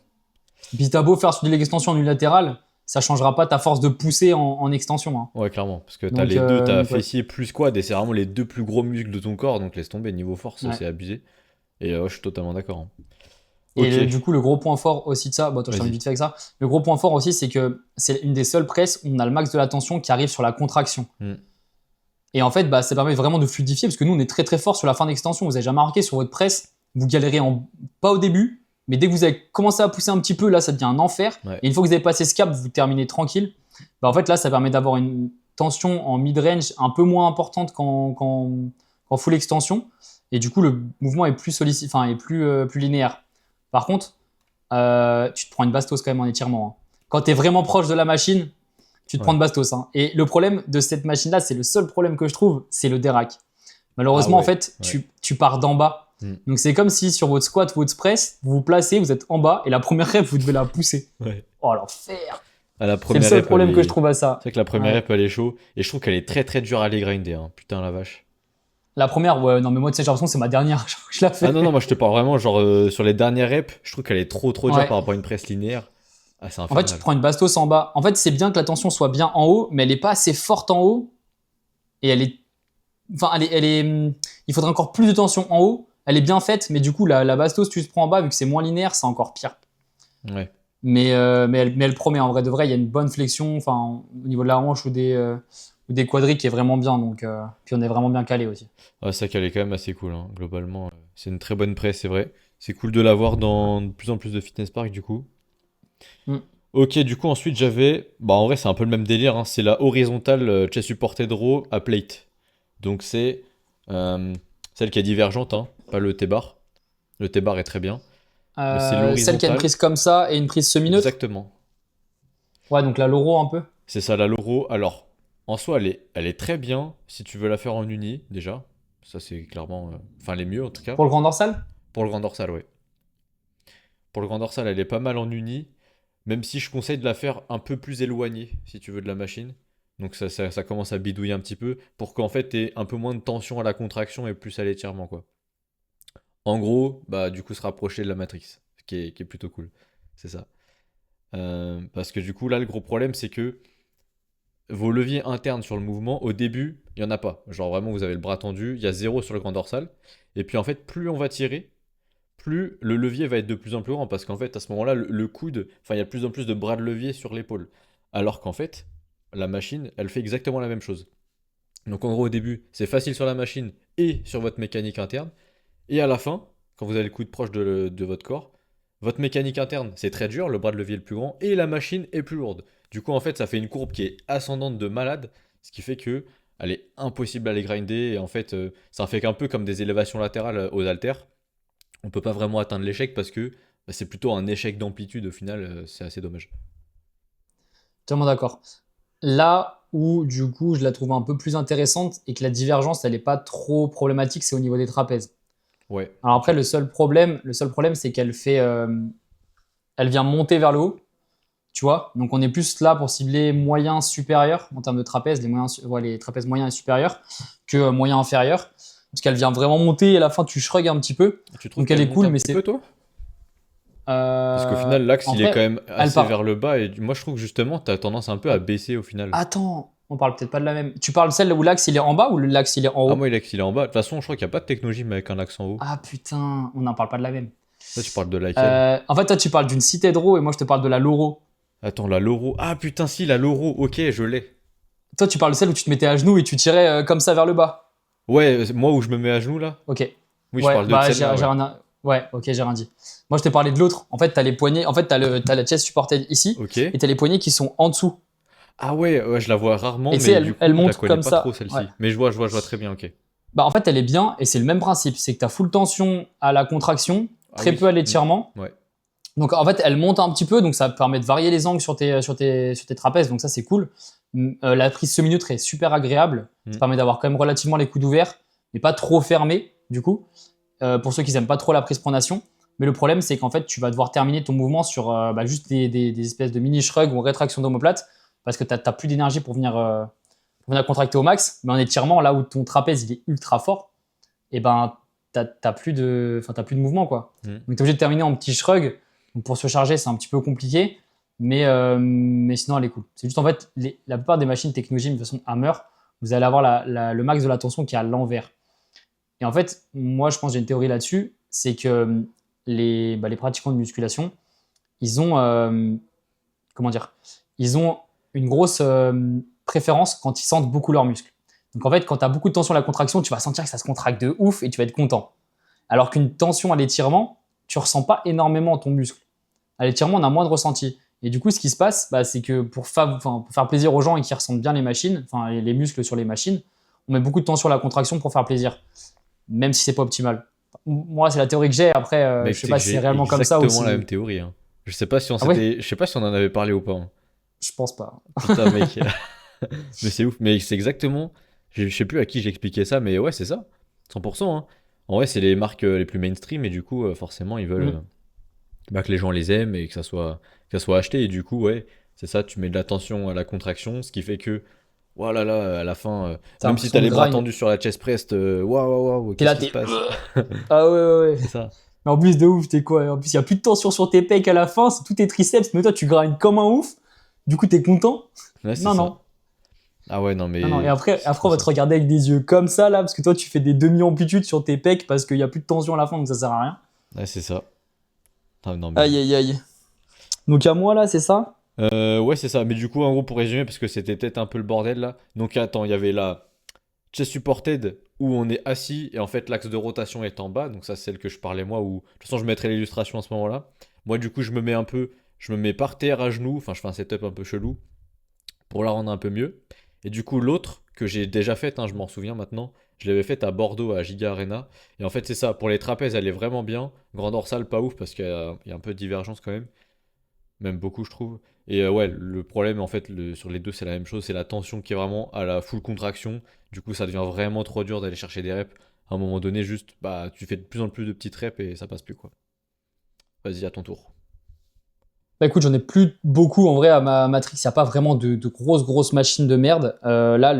Speaker 1: Puis t'as beau faire sur de l'extension unilatérale, ça changera pas ta force de pousser en extension, hein.
Speaker 2: Ouais, clairement. Parce que t'as
Speaker 1: Donc,
Speaker 2: les deux, t'as
Speaker 1: ouais.
Speaker 2: fessier plus quad et c'est vraiment les deux plus gros muscles de ton corps, donc laisse tomber. Niveau force,
Speaker 1: Ouais.
Speaker 2: c'est abusé. Et ouais, je suis totalement d'accord, hein.
Speaker 1: Et
Speaker 2: Ok,
Speaker 1: du coup, le gros point fort aussi de ça, bon, attends, je termine
Speaker 2: vas-y.
Speaker 1: vite fait avec ça. Le gros point fort aussi, c'est que c'est une des seules presses où on a le max de la tension qui arrive sur la contraction.
Speaker 2: Hmm.
Speaker 1: Et en fait, bah, ça permet vraiment de fluidifier parce que nous, on est très très fort sur la fin d'extension. Vous avez jamais remarqué sur votre presse, vous galérez pas au début, mais dès que vous avez commencé à pousser un petit peu, là, ça devient un enfer.
Speaker 2: Ouais.
Speaker 1: Et une fois que vous avez passé ce cap, vous terminez tranquille. Bah, en fait, là, ça permet d'avoir une tension en mid-range un peu moins importante qu'en full extension. Et du coup, le mouvement est plus enfin, est plus linéaire. Par contre, tu te prends une bastos quand même en étirement, hein. Quand tu es vraiment proche de la machine, tu te prends
Speaker 2: Ouais.
Speaker 1: une bastos, hein. Et le problème de cette machine-là, c'est le seul problème que je trouve, c'est le dérac.
Speaker 2: Ah
Speaker 1: Malheureusement, en
Speaker 2: ouais,
Speaker 1: fait,
Speaker 2: ouais.
Speaker 1: tu pars d'en bas.
Speaker 2: Hmm.
Speaker 1: Donc c'est comme si sur votre squat, votre press, vous vous placez, vous êtes en bas, et la première rep, vous devez la pousser.
Speaker 2: Ouais.
Speaker 1: Oh l'enfer.
Speaker 2: À la
Speaker 1: C'est le
Speaker 2: première
Speaker 1: seul
Speaker 2: rep,
Speaker 1: problème que je trouve à ça.
Speaker 2: c'est vrai que la première
Speaker 1: Ouais.
Speaker 2: rep, elle est chaud. Et je trouve qu'elle est très très dure à aller grinder, hein. Putain, la vache.
Speaker 1: La première, ouais, non mais moi, tu sais, j'ai l'impression que c'est ma dernière. Je la
Speaker 2: Ah non, non,
Speaker 1: fais.
Speaker 2: moi je te parle vraiment, genre sur les dernières reps, je trouve qu'elle est trop trop dure
Speaker 1: Ouais.
Speaker 2: par rapport à une presse linéaire. Ah, c'est
Speaker 1: En fait, tu te
Speaker 2: infernal.
Speaker 1: prends une bastos en bas. En fait, c'est bien que la tension soit bien en haut, mais elle est pas assez forte en haut. Et elle est. Enfin, il faudrait encore plus de tension en haut. Elle est bien faite, mais du coup, la bastos, tu te prends en bas, vu que c'est moins linéaire, c'est encore pire.
Speaker 2: Ouais.
Speaker 1: Mais elle promet, en vrai de vrai, il y a une bonne flexion, enfin, au niveau de la hanche ou des quadris qui est vraiment bien. Donc, puis on est vraiment bien calé aussi.
Speaker 2: Ouais, c'est vrai qu'elle est quand même assez cool, hein, globalement. C'est une très bonne presse, c'est vrai. C'est cool de l'avoir dans de plus en plus de fitness park, du coup.
Speaker 1: Mm.
Speaker 2: Ok, du coup, ensuite j'avais. Bah, en vrai, c'est un peu le même délire, hein. C'est la horizontale chest supported row à plate. Donc, c'est celle qui est divergente, hein, pas le T-bar. Le T-bar est très bien. Mais c'est
Speaker 1: Celle qui a une
Speaker 2: l'horizontale.
Speaker 1: prise comme ça et une prise semi-neutre.
Speaker 2: Exactement.
Speaker 1: Ouais, donc la Loro un peu.
Speaker 2: C'est ça, la Loro. Alors, en soi, elle est très bien si tu veux la faire en uni, déjà. Ça, c'est clairement. Enfin, les mieux, en tout cas.
Speaker 1: Pour le grand dorsal?
Speaker 2: Pour le grand dorsal, ouais. Pour le grand dorsal, elle est pas mal en uni. Même si je conseille de la faire un peu plus éloignée, si tu veux, de la machine. Donc, ça commence à bidouiller un petit peu. Pour qu'en fait, t'aies un peu moins de tension à la contraction et plus à l'étirement, quoi. En gros, bah, du coup, se rapprocher de la matrice. Qui est plutôt cool. C'est ça. Parce que du coup, là, le gros problème, c'est que vos leviers internes sur le mouvement, au début, il n'y en a pas. Genre vraiment, vous avez le bras tendu, il y a zéro sur le grand dorsal. Et puis en fait, plus on va tirer, plus le levier va être de plus en plus grand. Parce qu'en fait, à ce moment-là, le coude, enfin, il y a de plus en plus de bras de levier sur l'épaule. Alors qu'en fait, la machine, elle fait exactement la même chose. Donc en gros, au début, c'est facile sur la machine et sur votre mécanique interne. Et à la fin, quand vous avez le coude proche de votre corps, votre mécanique interne, c'est très dur, le bras de levier est le plus grand, et la machine est plus lourde. Du coup, en fait, ça fait une courbe qui est ascendante de malade, ce qui fait que elle est impossible à les grinder, et en fait, ça fait qu'un peu comme des élévations latérales aux haltères. On peut pas vraiment atteindre l'échec parce que bah, c'est plutôt un échec d'amplitude au final, c'est assez dommage.
Speaker 1: Totalement d'accord. Là où, du coup, je la trouve un peu plus intéressante et que la divergence, elle n'est pas trop problématique, c'est au niveau des trapèzes.
Speaker 2: Ouais,
Speaker 1: Alors après,
Speaker 2: ok.
Speaker 1: le seul problème, c'est elle vient monter vers le haut, tu vois. Donc on est plus là pour cibler moyen supérieur en termes de trapèze, ouais, les trapèzes moyens et supérieurs, que moyen inférieur. Parce qu'elle vient vraiment monter et à la fin, tu shrugs un petit peu.
Speaker 2: Tu trouves
Speaker 1: Donc elle
Speaker 2: qu'elle
Speaker 1: est
Speaker 2: monte
Speaker 1: cool,
Speaker 2: un
Speaker 1: mais
Speaker 2: petit peu,
Speaker 1: c'est.
Speaker 2: toi? Parce qu'au final, l'axe,
Speaker 1: En
Speaker 2: il est quand
Speaker 1: vrai,
Speaker 2: même
Speaker 1: elle
Speaker 2: assez vers
Speaker 1: part.
Speaker 2: le bas, et moi, je trouve que justement, t'as tendance un peu à baisser au final.
Speaker 1: Attends, on parle peut-être pas de la même. Tu parles de celle où l'axe il est en bas ou l'axe il est en
Speaker 2: Ah,
Speaker 1: haut?
Speaker 2: moi, l'axe, il est en bas. De toute façon, je crois qu'il n'y a pas de technologie, mais avec un axe en haut.
Speaker 1: Ah putain, on n'en parle pas de la même.
Speaker 2: Là, tu parles de laquelle?
Speaker 1: En fait, toi, tu parles d'une Cited Row et moi, je te parle de la Loro.
Speaker 2: Attends, la Loro. Ah putain, si, la Loro. Ok, je l'ai.
Speaker 1: Toi, tu parles de celle où tu te mettais à genoux et tu tirais comme ça vers le bas.
Speaker 2: Ouais, moi où je me mets à genoux là.
Speaker 1: Ok.
Speaker 2: Oui, je
Speaker 1: Ouais,
Speaker 2: parle de
Speaker 1: bah,
Speaker 2: celle-là,
Speaker 1: j'ai
Speaker 2: ouais.
Speaker 1: rien. Ouais, ok, j'ai rien dit. Moi, je t'ai parlé de l'autre. En fait, t'as les poignets. En fait, t'as la chest supported ici
Speaker 2: Ok.
Speaker 1: et t'as les poignets qui sont en dessous.
Speaker 2: Ah ouais, ouais, je la vois rarement,
Speaker 1: Et tu sais,
Speaker 2: mais du
Speaker 1: elle
Speaker 2: coup, je la
Speaker 1: monte
Speaker 2: connais
Speaker 1: comme
Speaker 2: pas trop
Speaker 1: ça. Ouais.
Speaker 2: celle-ci. Mais je vois très bien, ok.
Speaker 1: Bah, en fait, elle est bien et c'est le même principe. C'est que t'as full tension à la contraction,
Speaker 2: Ah
Speaker 1: très peu à
Speaker 2: oui.
Speaker 1: l'étirement.
Speaker 2: Ouais.
Speaker 1: Donc en fait, elle monte un petit peu, donc ça permet de varier les angles sur tes trapèzes, donc ça c'est cool. La prise semi-neutre est super agréable, ça
Speaker 2: Hmm.
Speaker 1: permet d'avoir quand même relativement les coudes ouverts, mais pas trop fermés du coup, pour ceux qui n'aiment pas trop la prise pronation. Mais le problème c'est qu'en fait tu vas devoir terminer ton mouvement sur bah, juste des espèces de mini shrugs ou rétraction d'omoplate, parce que tu n'as plus d'énergie pour venir contracter au max, mais en étirement, là où ton trapèze il est ultra fort, et ben t'as plus t'as plus de mouvement quoi.
Speaker 2: Hmm.
Speaker 1: Donc t'es obligé de terminer en petit shrug. Donc pour se charger, c'est un petit peu compliqué, mais sinon elle est cool. C'est juste en fait la plupart des machines Technogym de façon Hammer, vous allez avoir le max de la tension qui est à l'envers. Et en fait, moi je pense que j'ai une théorie là-dessus, c'est que les pratiquants de musculation, ils ont comment dire, ils ont une grosse préférence quand ils sentent beaucoup leurs muscles. Donc en fait, quand tu as beaucoup de tension à la contraction, tu vas sentir que ça se contracte de ouf et tu vas être content. Alors qu'une tension à l'étirement, tu ressens pas énormément ton muscle. À l'étirement, on a moins de ressenti. Et du coup, ce qui se passe, bah, c'est que pour faire plaisir aux gens et qui ressentent bien les machines, enfin les muscles sur les machines, on met beaucoup de tension à la contraction pour faire plaisir, même si c'est pas optimal. Moi, c'est la théorie que j'ai. Après,
Speaker 2: Mec,
Speaker 1: je sais
Speaker 2: c'est que
Speaker 1: pas si c'est
Speaker 2: j'ai
Speaker 1: réellement comme ça ou
Speaker 2: exactement la même
Speaker 1: si.
Speaker 2: théorie, hein. Je sais pas si on
Speaker 1: Ah ouais,
Speaker 2: s'était, je sais pas si on en avait parlé ou pas, hein.
Speaker 1: je pense pas.
Speaker 2: Putain, mec. Mais c'est ouf. Mais c'est exactement. Je sais plus à qui j'expliquais ça, mais ouais, c'est ça. 100%, hein. En vrai, c'est les marques les plus mainstream et du coup, forcément, ils veulent
Speaker 1: Mm.
Speaker 2: bah, que les gens les aiment et que ça soit acheté. Et du coup, ouais, c'est ça, tu mets de l'attention à la contraction, ce qui fait que, voilà, là, à la fin,
Speaker 1: T'as
Speaker 2: même si
Speaker 1: l'impression
Speaker 2: t'as
Speaker 1: de
Speaker 2: les bras
Speaker 1: grind.
Speaker 2: tendus sur la chest press, waouh, waouh, waouh,
Speaker 1: T'es
Speaker 2: qu'est-ce
Speaker 1: là,
Speaker 2: qui se
Speaker 1: t'es.
Speaker 2: passe?
Speaker 1: Ah ouais, ouais, ouais.
Speaker 2: C'est ça.
Speaker 1: Mais en plus de ouf, t'es quoi? En plus, il y a plus de tension sur tes pecs à la fin, c'est tous tes triceps, mais toi, tu grindes comme un ouf. Du coup, t'es content?
Speaker 2: Ouais, c'est
Speaker 1: Non,
Speaker 2: ça.
Speaker 1: non.
Speaker 2: Ah ouais, non,
Speaker 1: Non, non. Et
Speaker 2: mais
Speaker 1: après,
Speaker 2: c'est
Speaker 1: après,
Speaker 2: trop
Speaker 1: on va te
Speaker 2: ça.
Speaker 1: regarder avec des yeux comme ça, là, parce que toi, tu fais des demi-amplitudes sur tes pecs parce qu'il y a plus de tension à la fin, donc ça sert à rien.
Speaker 2: Ouais, c'est ça. Ah, non, mais.
Speaker 1: Aïe, aïe, aïe. Donc à moi, là, c'est ça?
Speaker 2: Ouais, c'est ça. Mais du coup, en gros, pour résumer, parce que c'était peut-être un peu le bordel là. Donc, attends, il y avait la chest supported où on est assis et en fait, l'axe de rotation est en bas. Donc, ça, c'est celle que je parlais moi. Où... De toute façon, je mettrai l'illustration à ce moment-là. Moi, du coup, je me mets par terre à genoux. Enfin, je fais un setup un peu chelou pour la rendre un peu mieux. Et du coup, l'autre que j'ai déjà faite, hein, je m'en souviens maintenant. Je l'avais faite à Bordeaux, à Giga Arena. Et en fait, c'est ça. Pour les trapèzes, elle est vraiment bien. Grand dorsal, pas ouf parce qu'il y a un peu de divergence quand même. Même beaucoup, je trouve. Et ouais, le problème, en fait, sur les deux, c'est la même chose. C'est la tension qui est vraiment à la full contraction. Du coup, ça devient vraiment trop dur d'aller chercher des reps. À un moment donné, juste, bah, tu fais de plus en plus de petites reps et ça passe plus, quoi. Vas-y, à ton tour.
Speaker 1: Bah écoute, j'en ai plus beaucoup en vrai à ma Matrix. Il n'y a pas vraiment de grosses machines de merde. Là,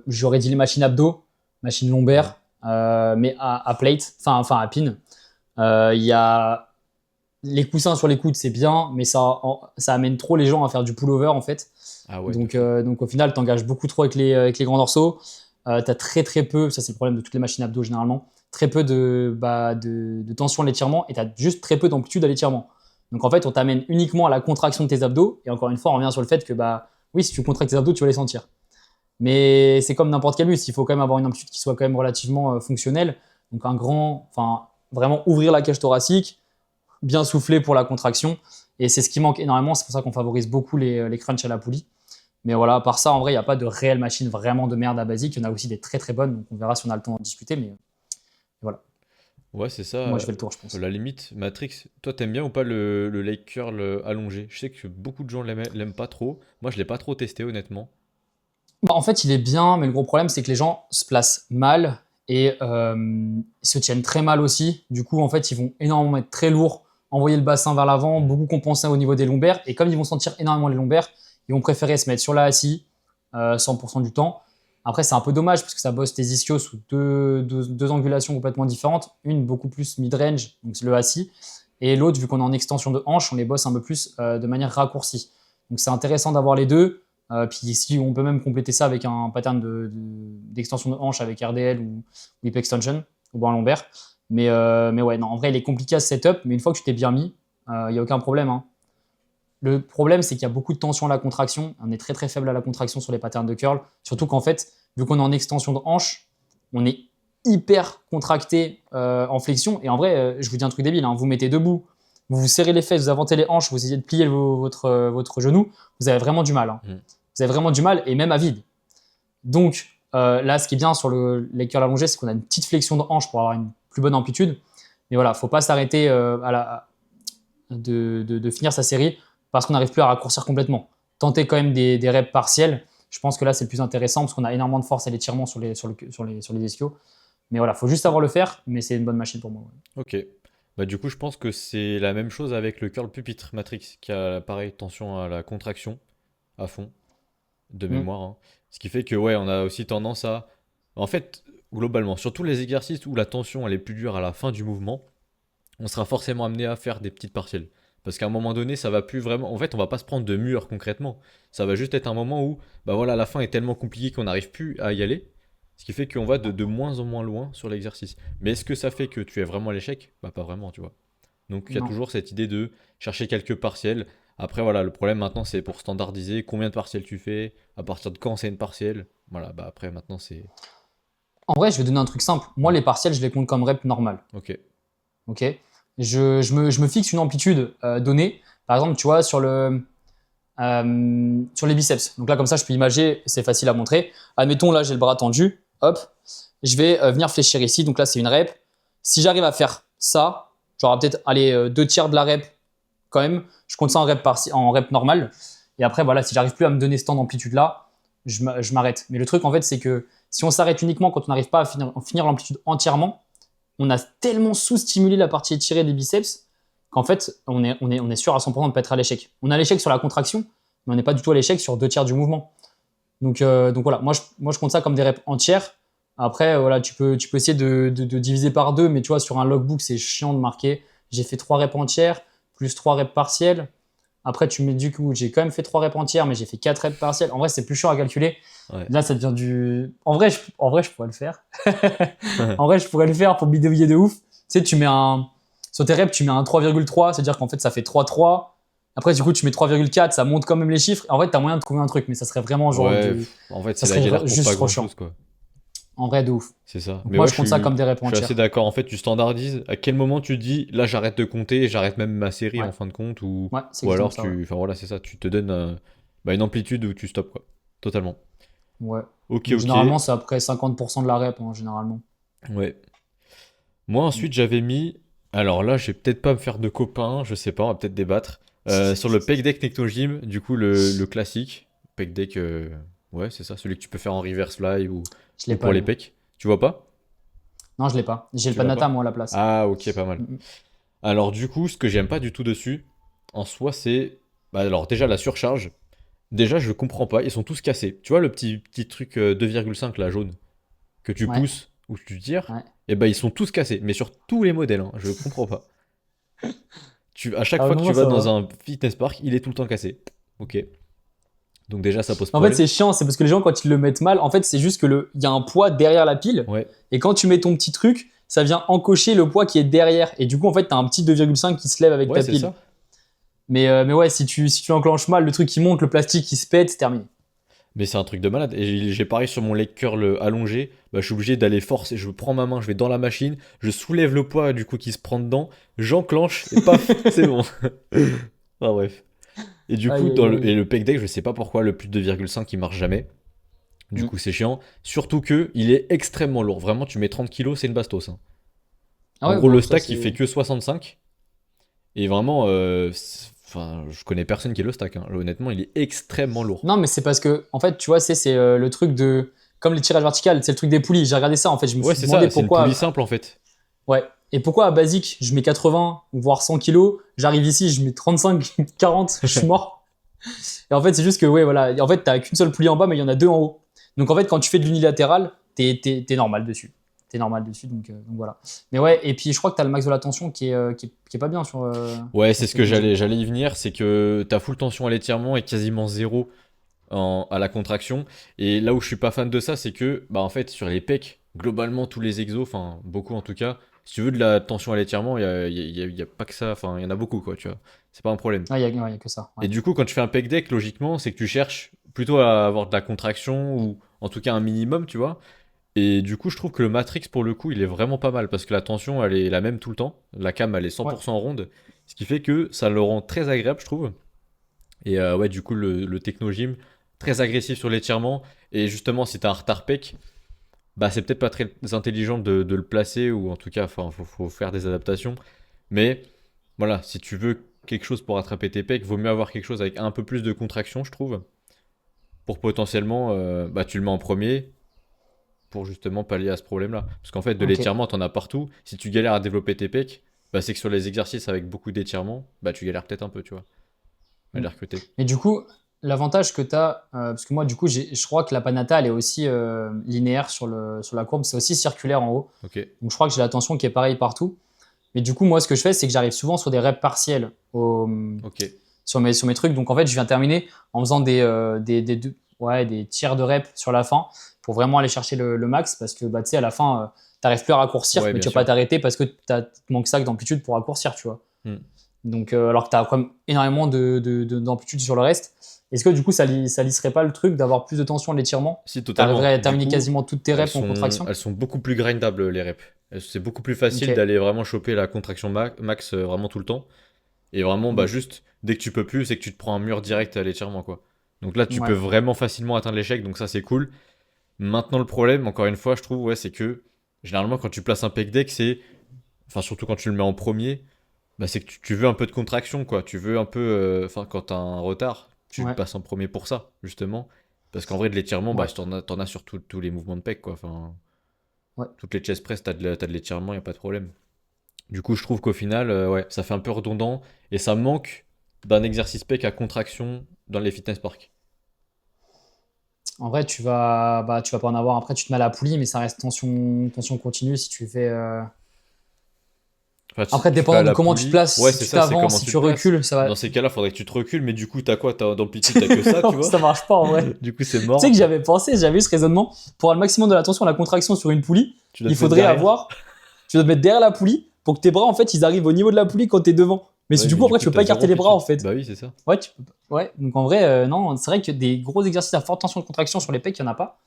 Speaker 1: j'aurais dit les machines abdos, machines
Speaker 2: Ouais.
Speaker 1: lombaires, mais à plate, enfin à pin. Il y a les coussins sur les coudes, c'est bien, mais ça amène trop les gens à faire du pullover en fait.
Speaker 2: Ah ouais, de
Speaker 1: Donc,
Speaker 2: fou.
Speaker 1: donc au final, t'engages beaucoup trop avec les grands dorsaux. T'as très peu, ça c'est le problème de toutes les machines abdos généralement, très peu de tension à l'étirement et t'as juste très peu d'amplitude à l'étirement. Donc en fait, on t'amène uniquement à la contraction de tes abdos et encore une fois, on revient sur le fait que bah oui, si tu contractes tes abdos, tu vas les sentir. Mais c'est comme n'importe quel muscle, il faut quand même avoir une amplitude qui soit quand même relativement fonctionnelle. Donc enfin vraiment ouvrir la cage thoracique, bien souffler pour la contraction. Et c'est ce qui manque énormément. C'est pour ça qu'on favorise beaucoup les crunchs à la poulie. Mais voilà, à part ça, en vrai, il n'y a pas de réelle machine vraiment de merde à basique. Il y en a aussi des très bonnes. Donc on verra si on a le temps d'en discuter. Mais voilà,
Speaker 2: Ouais, c'est ça.
Speaker 1: moi je fais le tour, je pense.
Speaker 2: La limite, Matrix, toi, t'aimes bien ou pas le leg curl allongé? Je sais que beaucoup de gens l'aiment pas trop. Moi, je l'ai pas trop testé, honnêtement.
Speaker 1: Bah, en fait, il est bien, mais le gros problème, c'est que les gens se placent mal et se tiennent très mal aussi. Du coup, en fait, ils vont énormément être très lourds, envoyer le bassin vers l'avant,
Speaker 2: Mm.
Speaker 1: beaucoup compenser au niveau des lombaires. Et comme ils vont sentir énormément les lombaires, ils vont préférer se mettre sur la assis 100% du temps. Après, c'est un peu dommage parce que ça bosse tes ischios sous deux angulations complètement différentes. Une beaucoup plus mid-range, donc c'est le assis. Et l'autre, vu qu'on est en extension de hanche, on les bosse un peu plus de manière raccourcie. Donc c'est intéressant d'avoir les deux. Puis ici, on peut même compléter ça avec un pattern d'extension de hanche avec RDL ou hip extension au bras lombaire. Mais ouais, non, en vrai, il est compliqué à ce setup, mais une fois que tu t'es bien mis, il n'y a aucun problème, hein. Le problème, c'est qu'il y a beaucoup de tension à la contraction. On est très faible à la contraction sur les patterns de curl. Surtout qu'en fait, vu qu'on est en extension de hanche, on est hyper contracté en flexion. Et en vrai, je vous dis un truc débile, hein, vous mettez debout, vous vous serrez les fesses, vous inventez les hanches, vous essayez de plier votre genou, vous avez vraiment du mal, hein.
Speaker 2: Mm.
Speaker 1: Vous avez vraiment du mal, et même à vide. Donc là, ce qui est bien sur les curls allongés, c'est qu'on a une petite flexion de hanche pour avoir une plus bonne amplitude. Mais voilà, faut pas s'arrêter de finir sa série parce qu'on n'arrive plus à raccourcir complètement. Tenter quand même des reps partiels. Je pense que là, c'est le plus intéressant parce qu'on a énormément de force à l'étirement sur les ischios. Mais voilà, faut juste savoir le faire, mais c'est une bonne machine pour moi. Ouais.
Speaker 2: Ok. Bah, du coup, je pense que c'est la même chose avec le curl pupitre Matrix, qui a pareil, tension à la contraction à fond, de
Speaker 1: Mm.
Speaker 2: mémoire, hein. Ce qui fait que, ouais, on a aussi tendance à. En fait, globalement, sur tous les exercices où la tension elle est plus dure à la fin du mouvement, on sera forcément amené à faire des petites partielles. Parce qu'à un moment donné, ça va plus vraiment. En fait, on va pas se prendre de mur concrètement. Ça va juste être un moment où, bah voilà, la fin est tellement compliquée qu'on n'arrive plus à y aller. Ce qui fait qu'on va de moins en moins loin sur l'exercice. Mais est-ce que ça fait que tu es vraiment à l'échec? Bah, pas vraiment, tu vois. Donc, il y a
Speaker 1: Non.
Speaker 2: toujours cette idée de chercher quelques partiels. Après, voilà, le problème maintenant, c'est pour standardiser combien de partiels tu fais, à partir de quand c'est une partielle. Voilà, bah après, maintenant, c'est.
Speaker 1: En vrai, je vais donner un truc simple. Moi,
Speaker 2: Hmm,
Speaker 1: les partiels, je les compte comme rep normal.
Speaker 2: ok.
Speaker 1: Ok. Je me fixe une amplitude donnée. Par exemple, tu vois, sur les biceps. Donc là, comme ça, je peux imaginer, c'est facile à montrer. Admettons, là, j'ai le bras tendu. Hop. Je vais venir fléchir ici. Donc là, c'est une rep. Si j'arrive à faire ça, j'aurai peut-être allez, deux tiers de la rep quand même. Je compte ça en rep normal. Et après, voilà, si j'arrive plus à me donner ce temps d'amplitude-là, je m'arrête. Mais le truc, en fait, c'est que si on s'arrête uniquement quand on n'arrive pas à finir l'amplitude entièrement, on a tellement sous-stimulé la partie étirée des biceps qu'en fait, on est sûr à 100% de ne pas être à l'échec. On a l'échec sur la contraction, mais on n'est pas du tout à l'échec sur deux tiers du mouvement. Donc voilà, moi je compte ça comme des reps entières. Après, voilà, tu peux essayer de diviser par deux, mais tu vois, sur un logbook, c'est chiant de marquer j'ai fait 3 reps entières, plus 3 reps partielles. Après, tu mets du coup, j'ai quand même fait 3 reps entières, mais j'ai fait 4 reps partielles. En vrai, c'est plus chiant à calculer.
Speaker 2: Ouais.
Speaker 1: Là, ça devient du. En vrai, je pourrais le faire. En vrai, je pourrais le faire pour bidouiller de ouf. Tu sais, sur tes reps, tu mets un 3,3, c'est-à-dire qu'en fait, ça fait 3,3. Après, du coup, tu mets 3,4, ça monte quand même les chiffres. En vrai, t'as moyen de trouver un truc, mais ça serait vraiment genre
Speaker 2: Ouais,
Speaker 1: du.
Speaker 2: en fait,
Speaker 1: Ça
Speaker 2: c'est la
Speaker 1: serait
Speaker 2: galère pour
Speaker 1: juste
Speaker 2: pas
Speaker 1: trop chiant.
Speaker 2: grand-chose, quoi.
Speaker 1: En vrai, de ouf.
Speaker 2: C'est ça.
Speaker 1: Donc,
Speaker 2: Mais
Speaker 1: moi,
Speaker 2: ouais,
Speaker 1: je compte ça comme des reps
Speaker 2: je suis assez
Speaker 1: entières.
Speaker 2: d'accord. En fait, tu standardises. À quel moment tu dis, là, j'arrête de compter et j'arrête même ma série
Speaker 1: Ouais,
Speaker 2: en fin de compte, ou,
Speaker 1: ouais, c'est
Speaker 2: ou
Speaker 1: exactement
Speaker 2: alors
Speaker 1: ça, ouais.
Speaker 2: tu. Enfin voilà, c'est ça. Tu te donnes bah, une amplitude où tu stops, quoi. Totalement.
Speaker 1: Ouais.
Speaker 2: Ok,
Speaker 1: Donc,
Speaker 2: ok.
Speaker 1: généralement, c'est après 50% de la rep, hein, généralement.
Speaker 2: Ouais. Moi, ensuite, j'avais mis. Alors là, je vais peut-être pas me faire de copains, je sais pas, on va peut-être débattre. Sur le Pec Deck Technogym, du coup, le classique. Pec Deck, ouais, c'est ça, celui que tu peux faire en reverse fly
Speaker 1: Je l'ai
Speaker 2: ou
Speaker 1: pas,
Speaker 2: pour les
Speaker 1: lui.
Speaker 2: pecs. Tu vois pas?
Speaker 1: Non, je l'ai pas. J'ai le
Speaker 2: Tu l'as
Speaker 1: Panata,
Speaker 2: pas?
Speaker 1: moi, à la place.
Speaker 2: Ah, ok, pas mal.
Speaker 1: Mm, mm.
Speaker 2: Alors, du coup, ce que j'aime pas du tout dessus, en soi, c'est. Bah, alors, déjà, la surcharge. Déjà, je comprends pas, ils sont tous cassés. Tu vois le petit truc 2,5 là, jaune, que tu
Speaker 1: Ouais,
Speaker 2: pousses ou que tu tires?
Speaker 1: ouais.
Speaker 2: Eh ben, ils sont tous cassés, mais sur tous les modèles, hein, je comprends pas. À chaque
Speaker 1: Ah
Speaker 2: fois que
Speaker 1: non,
Speaker 2: tu
Speaker 1: moi,
Speaker 2: vas
Speaker 1: ça
Speaker 2: dans
Speaker 1: va.
Speaker 2: un fitness park, il est tout le temps cassé. Ok. Donc déjà, ça pose
Speaker 1: En fait,
Speaker 2: problème.
Speaker 1: c'est chiant, c'est parce que les gens, quand ils le mettent mal, en fait, c'est juste que il y a un poids derrière la pile.
Speaker 2: Ouais.
Speaker 1: Et quand tu mets ton petit truc, ça vient encocher le poids qui est derrière. Et du coup, en fait, tu as un petit 2,5 qui se lève avec
Speaker 2: Ouais,
Speaker 1: ta
Speaker 2: c'est
Speaker 1: pile.
Speaker 2: ça.
Speaker 1: Mais ouais, si tu l'enclenches mal, le truc qui monte, le plastique qui se pète, c'est terminé.
Speaker 2: Mais c'est un truc de malade. Et j'ai pareil sur mon leg curl allongé. Bah, je suis obligé d'aller forcer. Je prends ma main, je vais dans la machine, je soulève le poids du coup qui se prend dedans, j'enclenche et paf, c'est bon. Ah, bref. Et du coup,
Speaker 1: Aïe, aïe,
Speaker 2: et
Speaker 1: aïe.
Speaker 2: le pec deck, je sais pas pourquoi le plus de 2,5 il marche jamais. Du
Speaker 1: Mm.
Speaker 2: coup, c'est chiant. Surtout que il est extrêmement lourd. Vraiment, tu mets 30 kilos, c'est une bastos, hein.
Speaker 1: Ah
Speaker 2: En
Speaker 1: ouais,
Speaker 2: gros, le
Speaker 1: bon, ça,
Speaker 2: stack, il fait
Speaker 1: c'est.
Speaker 2: que 65. Et vraiment, enfin, je connais personne qui le stack, hein. Honnêtement, il est extrêmement lourd.
Speaker 1: Non, mais c'est parce que, en fait, tu vois, c'est le truc de. Comme les tirages verticales, c'est le truc des poulies. J'ai regardé ça, en fait, je me
Speaker 2: Ouais,
Speaker 1: suis
Speaker 2: c'est
Speaker 1: demandé
Speaker 2: ça, c'est une poulie
Speaker 1: pourquoi.
Speaker 2: simple en fait.
Speaker 1: Ouais. Et pourquoi à basique, je mets 80, voire 100 kilos, j'arrive ici, je mets 35, 40, je suis mort. Et en fait, c'est juste que, ouais, voilà. Et en fait, t'as qu'une seule poulie en bas, mais il y en a deux en haut. Donc, en fait, quand tu fais de l'unilatéral, t'es normal dessus. T'es normal dessus, donc voilà. Mais ouais, et puis je crois que t'as le max de la tension qui est pas bien
Speaker 2: Ouais,
Speaker 1: sur
Speaker 2: c'est
Speaker 1: ce
Speaker 2: ce que
Speaker 1: technogym.
Speaker 2: j'allais y venir, c'est que ta full tension à l'étirement est quasiment zéro à la contraction. Et là où je suis pas fan de ça, c'est que, bah en fait, sur les pecs, globalement, tous les exos, enfin, beaucoup en tout cas, si tu veux de la tension à l'étirement, il y a pas que ça, enfin, il y en a beaucoup, quoi, tu vois. C'est pas un problème.
Speaker 1: Ouais, y a que ça.
Speaker 2: Et
Speaker 1: Ouais.
Speaker 2: du coup, quand tu fais un pec deck, logiquement, c'est que tu cherches plutôt à avoir de la contraction ou en tout cas un minimum, tu vois. Et du coup, je trouve que le Matrix, pour le coup, il est vraiment pas mal parce que la tension, elle est la même tout le temps. La cam, elle est
Speaker 1: Ouais.
Speaker 2: 100% ronde. Ce qui fait que ça le rend très agréable, je trouve. Et ouais, du coup, le Technogym, très agressif sur l'étirement. Et justement, si t'as un retard pec, bah c'est peut-être pas très intelligent de le placer ou en tout cas, enfin, faut faire des adaptations. Mais voilà, si tu veux quelque chose pour attraper tes pecs, vaut mieux avoir quelque chose avec un peu plus de contraction, je trouve. Pour potentiellement, bah tu le mets en premier pour justement pallier à ce problème-là. Parce qu'en fait, de
Speaker 1: Ok.
Speaker 2: l'étirement, t'en as partout. Si tu galères à développer tes pecs, bah, c'est que sur les exercices avec beaucoup d'étirement, bah, tu galères peut-être un peu, tu vois, à
Speaker 1: Mm.
Speaker 2: les recruter.
Speaker 1: Mais du coup, l'avantage que tu as, parce que moi, du coup, je crois que la Panata, elle est aussi linéaire sur la courbe, c'est aussi circulaire en haut.
Speaker 2: Ok,
Speaker 1: Donc je crois que j'ai la tension qui est pareille partout. Mais du coup, moi, ce que je fais, c'est que j'arrive souvent sur des reps partiels
Speaker 2: ok.
Speaker 1: sur mes trucs. Donc en fait, je viens terminer en faisant des tiers de reps sur la fin pour vraiment aller chercher le max parce que bah, tu sais, à la fin, tu n'arrives plus à raccourcir,
Speaker 2: Ouais,
Speaker 1: mais
Speaker 2: bien
Speaker 1: tu vas pas
Speaker 2: sûr.
Speaker 1: t'arrêter parce que tu manques ça d'amplitude pour raccourcir, tu vois.
Speaker 2: Hmm.
Speaker 1: Donc, alors que tu as quand même énormément d'amplitude sur le reste. Est-ce que du coup, ça lisserait pas le truc d'avoir plus de tension à l'étirement?
Speaker 2: Si,
Speaker 1: Tu
Speaker 2: totalement.
Speaker 1: arriverais à
Speaker 2: Du
Speaker 1: terminer
Speaker 2: coup,
Speaker 1: quasiment toutes tes reps en contraction?
Speaker 2: elles sont beaucoup plus grindables, les reps. C'est beaucoup plus facile
Speaker 1: Ok.
Speaker 2: d'aller vraiment choper la contraction max vraiment tout le temps. Et vraiment, bah,
Speaker 1: Mm.
Speaker 2: juste, dès que tu peux plus, c'est que tu te prends un mur direct à l'étirement, quoi. Donc là, tu peux
Speaker 1: Ouais.
Speaker 2: vraiment facilement atteindre l'échec, donc ça, c'est cool. Maintenant, le problème, encore une fois, je trouve, ouais, c'est que généralement, quand tu places un pec deck, c'est. Enfin, surtout quand tu le mets en premier, bah, c'est que tu veux un peu de contraction, quoi. Tu veux un peu. Enfin, quand t'as un retard, tu le
Speaker 1: Ouais.
Speaker 2: passes en premier pour ça, justement. Parce qu'en vrai, de l'étirement, bah,
Speaker 1: Ouais.
Speaker 2: t'en as sur tous les mouvements de pec, quoi. Enfin,
Speaker 1: Ouais.
Speaker 2: toutes les chest press, t'as de l'étirement, y a pas de problème. Du coup, je trouve qu'au final, ouais, ça fait un peu redondant et ça manque d'un exercice pec à contraction dans les fitness parks.
Speaker 1: En vrai, tu vas pas en avoir. Après, tu te mets à la poulie, mais ça reste tension continue si tu fais.
Speaker 2: Enfin,
Speaker 1: Après,
Speaker 2: tu fais
Speaker 1: dépendant
Speaker 2: à
Speaker 1: de
Speaker 2: la
Speaker 1: comment tu te
Speaker 2: poulie.
Speaker 1: places,
Speaker 2: Ouais,
Speaker 1: si
Speaker 2: c'est
Speaker 1: tu
Speaker 2: ça, c'est
Speaker 1: t'avances,
Speaker 2: comment
Speaker 1: si
Speaker 2: tu
Speaker 1: tu
Speaker 2: te places.
Speaker 1: recules, ça va.
Speaker 2: Dans ces cas-là, faudrait que tu te recules, mais du coup, t'as quoi? D'amplitude, t'as que ça, tu vois?
Speaker 1: Ça marche pas en vrai.
Speaker 2: Du coup, c'est
Speaker 1: Tu sais
Speaker 2: mort.
Speaker 1: que j'avais eu ce raisonnement. Pour avoir le maximum de la tension à la contraction sur une poulie,
Speaker 2: Tu dois
Speaker 1: il
Speaker 2: te mettre
Speaker 1: faudrait
Speaker 2: derrière.
Speaker 1: avoir. Tu dois te mettre derrière la poulie pour que tes bras, en fait, ils arrivent au niveau de la poulie quand t'es devant. Mais
Speaker 2: Ouais,
Speaker 1: du
Speaker 2: mais
Speaker 1: coup,
Speaker 2: du
Speaker 1: après,
Speaker 2: coup,
Speaker 1: tu peux
Speaker 2: t'as
Speaker 1: pas
Speaker 2: zéro
Speaker 1: écarter les bras, en
Speaker 2: amplitude.
Speaker 1: fait.
Speaker 2: Bah oui, c'est ça.
Speaker 1: Ouais, ouais. Donc en vrai, non, c'est vrai que des gros exercices à forte tension de contraction sur les pecs, il n'y en a pas.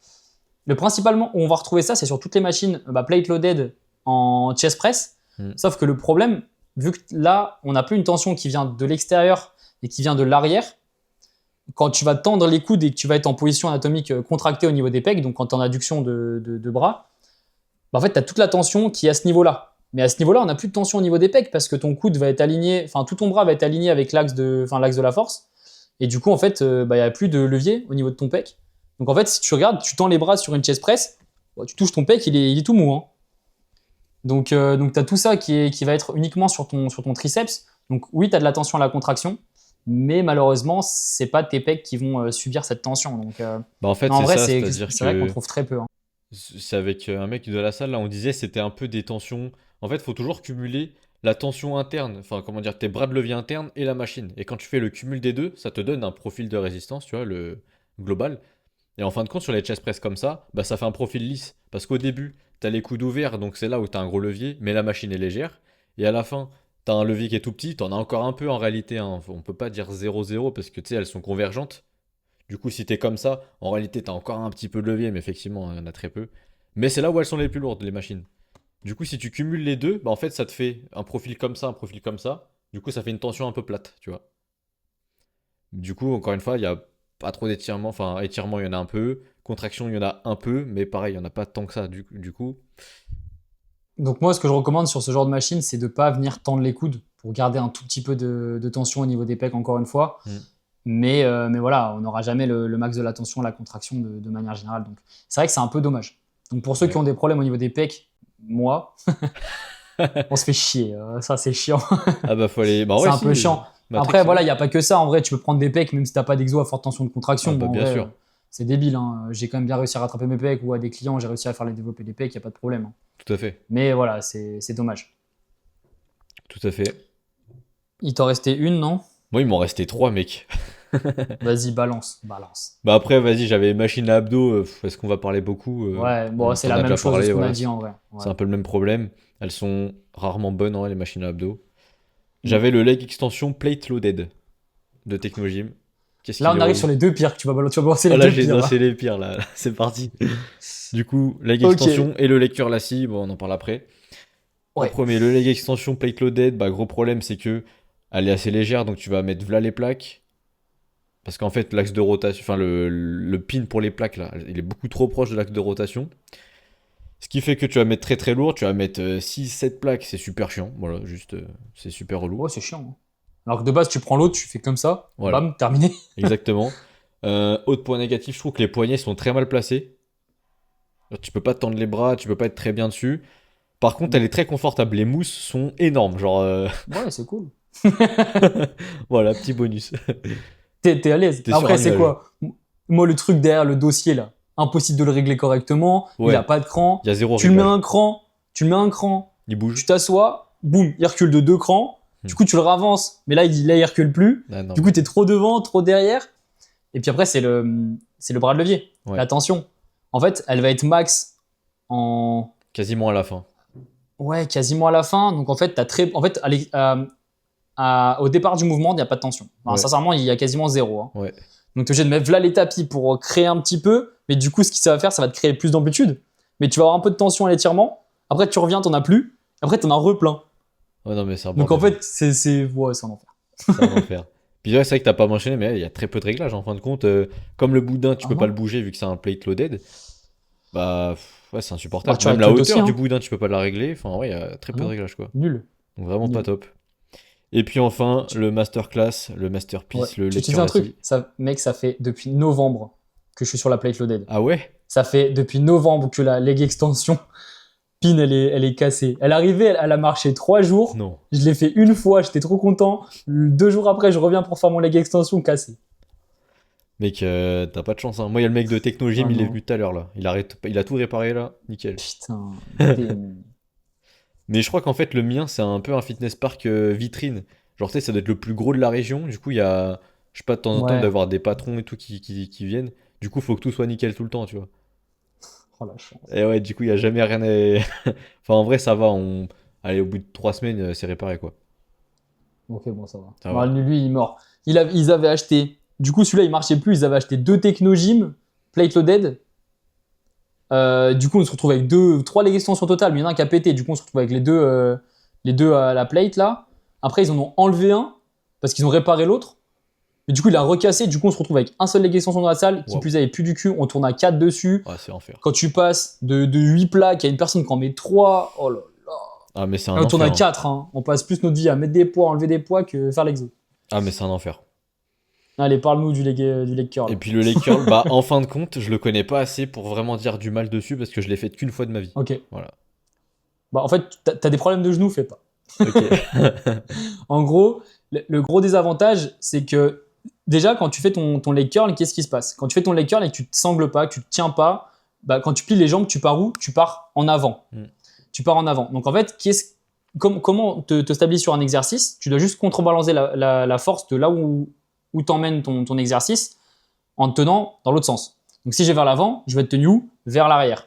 Speaker 1: Le principalement où on va retrouver ça, c'est sur toutes les machines plate loaded en chest press.
Speaker 2: Hmm.
Speaker 1: Sauf que le problème, vu que là, on n'a plus une tension qui vient de l'extérieur et qui vient de l'arrière, quand tu vas tendre les coudes et que tu vas être en position anatomique contractée au niveau des pecs, donc quand tu es en adduction de bras, bah, en fait, tu as toute la tension qui est à ce niveau-là. Mais à ce niveau-là, on n'a plus de tension au niveau des pecs parce que ton coude va être aligné, enfin tout ton bras va être aligné avec l'axe de la force. Et du coup, en fait, bah, il n'y a plus de levier au niveau de ton pec. Donc en fait, si tu regardes, tu tends les bras sur une chest press, bah, tu touches ton pec, il est tout mou. Hein. Donc tu as tout ça qui va être uniquement sur ton triceps. Donc oui, tu as de la tension à la contraction, mais malheureusement, c'est pas tes pecs qui vont subir cette tension. Donc
Speaker 2: Bah, en fait,
Speaker 1: non, en
Speaker 2: c'est
Speaker 1: vrai,
Speaker 2: ça,
Speaker 1: c'est
Speaker 2: c'est-à-dire
Speaker 1: vrai qu'on
Speaker 2: que
Speaker 1: trouve très peu. Hein.
Speaker 2: c'est avec un mec de la salle, là, on disait c'était un peu des tensions. En fait, faut toujours cumuler la tension interne, enfin, comment dire, tes bras de levier interne et la machine. Et quand tu fais le cumul des deux, ça te donne un profil de résistance, tu vois, le global. Et en fin de compte, sur les chest press comme ça, bah, ça fait un profil lisse. Parce qu'au début, t'as les coudes ouverts, donc c'est là où t'as un gros levier, mais la machine est légère. Et à la fin, t'as un levier qui est tout petit, t'en as encore un peu en réalité, hein. On peut pas dire 0-0 parce que tu sais, elles sont convergentes. Du coup, si t'es comme ça, en réalité, t'as encore un petit peu de levier, mais effectivement, il y en a très peu. Mais c'est là où elles sont les plus lourdes, les machines. Du coup, si tu cumules les deux, bah en fait, ça te fait un profil comme ça, un profil comme ça. Du coup, ça fait une tension un peu plate, tu vois. Du coup, encore une fois, il y a pas trop d'étirement. Enfin, étirement, il y en a un peu. Contraction, il y en a un peu. Mais pareil, il n'y en a pas tant que ça, du coup.
Speaker 1: Donc moi, ce que je recommande sur ce genre de machine, c'est de ne pas venir tendre les coudes pour garder un tout petit peu de tension au niveau des pecs, encore une fois.
Speaker 2: Mm.
Speaker 1: Mais voilà, on n'aura jamais le max de la tension, la contraction de manière générale. Donc c'est vrai que c'est un peu dommage. Donc pour ceux qui
Speaker 2: Ouais.
Speaker 1: ont des problèmes au niveau des pecs, moi, on se fait chier. Ça, c'est chiant.
Speaker 2: Ah bah, faut aller. Bah, en
Speaker 1: C'est
Speaker 2: vrai,
Speaker 1: un
Speaker 2: si.
Speaker 1: peu chiant.
Speaker 2: Matrix,
Speaker 1: Après,
Speaker 2: c'est
Speaker 1: voilà,
Speaker 2: bien.
Speaker 1: il n'y a pas que ça. En vrai, tu peux prendre des pecs même si tu n'as pas d'exo à forte tension de
Speaker 2: Ah
Speaker 1: contraction.
Speaker 2: bah,
Speaker 1: En
Speaker 2: bien
Speaker 1: vrai,
Speaker 2: sûr.
Speaker 1: c'est débile. Hein. J'ai quand même bien réussi à rattraper mes pecs ou à des clients, j'ai réussi à faire les développer des pecs, il n'y a pas de problème. Hein.
Speaker 2: Tout à fait.
Speaker 1: Mais voilà, c'est dommage.
Speaker 2: Tout à fait.
Speaker 1: Il t'en restait une, non?
Speaker 2: Moi, il m'en restait trois, mec.
Speaker 1: Vas-y, balance, balance.
Speaker 2: Bah, après, vas-y, j'avais machine à abdos. Est-ce qu'on va parler beaucoup
Speaker 1: Ouais, bon,
Speaker 2: on
Speaker 1: c'est
Speaker 2: t'en
Speaker 1: la
Speaker 2: a
Speaker 1: même
Speaker 2: déjà
Speaker 1: chose de ce
Speaker 2: parlé,
Speaker 1: qu'on a
Speaker 2: voilà.
Speaker 1: dit en vrai. Ouais.
Speaker 2: C'est un peu le même problème. Elles sont rarement bonnes, hein, les machines à abdos.
Speaker 1: Mm.
Speaker 2: J'avais le leg extension plate loaded de Technogym. Qu'est-ce
Speaker 1: Là,
Speaker 2: qu'il
Speaker 1: on
Speaker 2: est
Speaker 1: arrive sur
Speaker 2: relou.
Speaker 1: les deux pires. Tu vas balancer
Speaker 2: Oh
Speaker 1: les
Speaker 2: là,
Speaker 1: deux
Speaker 2: j'ai
Speaker 1: pires. Là.
Speaker 2: dansé les pires, là. C'est parti. Du coup, leg
Speaker 1: Ok.
Speaker 2: extension et le lecture lassie, bon, on en parle après. En
Speaker 1: Ouais.
Speaker 2: premier, le leg extension plate loaded, bah, gros problème, c'est que elle est assez légère, donc tu vas mettre v'là les plaques. Parce qu'en fait, l'axe de rotation, enfin, le pin pour les plaques, là, il est beaucoup trop proche de l'axe de rotation. Ce qui fait que tu vas mettre très très lourd, tu vas mettre 6-7 plaques, c'est super chiant. Voilà, juste, c'est super relou.
Speaker 1: Ouais, c'est chiant. Hein. Alors que de base, tu prends l'autre, tu fais comme ça,
Speaker 2: Voilà,
Speaker 1: bam, terminé.
Speaker 2: exactement. Autre point négatif, je trouve que les poignets sont très mal placés. Tu peux pas te tendre les bras, tu peux pas être très bien dessus. Par contre, elle
Speaker 1: Mm.
Speaker 2: est très confortable. Les mousses sont énormes. Genre,
Speaker 1: Ouais, c'est cool.
Speaker 2: voilà, petit bonus.
Speaker 1: T'es à l'aise.
Speaker 2: T'es sur
Speaker 1: Après,
Speaker 2: un
Speaker 1: c'est
Speaker 2: nuage.
Speaker 1: quoi? Moi, le truc derrière le dossier, là, impossible de le régler correctement. Il a
Speaker 2: Ouais,
Speaker 1: pas de cran.
Speaker 2: il y a zéro
Speaker 1: Tu le mets
Speaker 2: réglage.
Speaker 1: un cran, tu le mets un cran,
Speaker 2: Il bouge.
Speaker 1: tu t'assois, boum, il recule de 2 crans.
Speaker 2: Hmm.
Speaker 1: Du coup, tu le ravances, mais là, il recule plus.
Speaker 2: Ah non,
Speaker 1: Du coup, t'es trop devant, trop derrière. Et puis après, c'est le bras de levier,
Speaker 2: ouais,
Speaker 1: la tension. En fait, elle va être max en.
Speaker 2: quasiment à la fin.
Speaker 1: Ouais, quasiment à la fin. Donc en fait, en fait au départ du mouvement, il n'y a pas de tension. Enfin,
Speaker 2: Ouais,
Speaker 1: sincèrement, il y a quasiment zéro. Hein.
Speaker 2: ouais.
Speaker 1: Donc tu es obligé de mettre là les tapis pour créer un petit peu. Mais du coup, ce que ça va faire, ça va te créer plus d'amplitude. Mais tu vas avoir un peu de tension à l'étirement. Après, tu reviens, t'en as plus. Après, t'en as replein.
Speaker 2: Ouais, non, mais c'est un
Speaker 1: Donc en
Speaker 2: bordel.
Speaker 1: fait, ouais, c'est un enfer.
Speaker 2: C'est un enfer. Puis ouais, c'est vrai que t'as pas mentionné, mais il y a très peu de réglages en fin de compte. Comme le boudin, tu
Speaker 1: Ah
Speaker 2: peux pas le
Speaker 1: non.
Speaker 2: bouger vu que c'est un plate loaded. Bah, ouais, c'est
Speaker 1: Bah,
Speaker 2: insupportable.
Speaker 1: tu vois,
Speaker 2: Même
Speaker 1: avec
Speaker 2: la
Speaker 1: le dossier,
Speaker 2: hauteur du
Speaker 1: hein.
Speaker 2: boudin, tu peux pas la régler. Enfin, ouais, il y a très
Speaker 1: Ah
Speaker 2: peu de
Speaker 1: non,
Speaker 2: réglages, quoi.
Speaker 1: nul.
Speaker 2: Donc vraiment pas
Speaker 1: Nul.
Speaker 2: top. Et puis enfin,
Speaker 1: Tu-
Speaker 2: le masterclass, le
Speaker 1: Ouais.
Speaker 2: masterpiece, le
Speaker 1: Tu te dis
Speaker 2: lecture
Speaker 1: un truc,
Speaker 2: assis.
Speaker 1: ça, mec, ça fait depuis novembre que je suis sur la plate loaded.
Speaker 2: Ah ouais?
Speaker 1: Ça fait depuis novembre que la leg extension pin, elle est cassée. Elle arrivait, elle a marché 3 jours.
Speaker 2: Non.
Speaker 1: Je l'ai fait une fois, j'étais trop content. 2 jours après, je reviens pour faire mon leg extension cassé.
Speaker 2: Mec, t'as pas de chance, hein. Moi, il y a le mec de
Speaker 1: Ah
Speaker 2: Technogym, il est
Speaker 1: non.
Speaker 2: venu tout à l'heure, là. Il a tout réparé, là. Nickel.
Speaker 1: Putain.
Speaker 2: Mais je crois qu'en fait, le mien, c'est un peu un fitness park vitrine. Genre, tu sais, ça doit être le plus gros de la région. Du coup, il y a, je sais pas, de temps en temps,
Speaker 1: Ouais.
Speaker 2: d'avoir des patrons et tout qui viennent. Du coup, faut que tout soit nickel tout le temps, tu vois.
Speaker 1: Oh la chance.
Speaker 2: Et ouais, du coup, il y a jamais rien à... Enfin, en vrai, ça va. Allez, au bout de 3 semaines, c'est réparé, quoi.
Speaker 1: Ok, bon, ça va.
Speaker 2: Ça
Speaker 1: Bon,
Speaker 2: va.
Speaker 1: lui, il est mort. Ils avaient acheté. Du coup, celui-là, il marchait plus. Ils avaient acheté 2 Technogym, plate loaded. Du coup, on se retrouve avec 3 leg extensions totales, mais il y en a un qui a pété. Du coup, on se retrouve avec les deux à la plate là. Après, ils en ont enlevé un parce qu'ils ont réparé l'autre. Mais du coup, il a recassé. Du coup, on se retrouve avec un seul leg extension dans la salle. Qui
Speaker 2: Wow.
Speaker 1: plus est, plus du cul. On tourne à 4 dessus.
Speaker 2: Ouais, c'est enfer.
Speaker 1: Quand tu passes de 8 plaques, il y a une personne qui en met 3. Oh là là.
Speaker 2: Ah, mais c'est un
Speaker 1: Là, on tourne à
Speaker 2: enfer. Hein.
Speaker 1: 4. Hein. On passe plus notre vie à mettre des poids, enlever des poids que faire l'exo.
Speaker 2: Ah, mais c'est un enfer.
Speaker 1: Allez, parle-nous du leg curl.
Speaker 2: Et puis le leg curl, bah en fin de compte, je le connais pas assez pour vraiment dire du mal dessus parce que je l'ai fait qu'une fois de ma vie.
Speaker 1: Ok.
Speaker 2: Voilà.
Speaker 1: Bah, en fait, t'as des problèmes de genoux, fais pas.
Speaker 2: Ok.
Speaker 1: En gros, le gros désavantage, c'est que déjà, quand tu fais ton leg curl, qu'est-ce qui se passe? Quand tu fais ton leg curl et que tu te sangles pas, que tu te tiens pas, bah, quand tu plies les jambes, tu pars où? Tu pars en avant.
Speaker 2: Mm.
Speaker 1: Tu pars en avant. Donc en fait, comment te stabiliser sur un exercice? Tu dois juste contrebalancer la force de là où t'emmènes ton exercice en te tenant dans l'autre sens. Donc si je vais vers l'avant, je vais être tenu où? Vers l'arrière.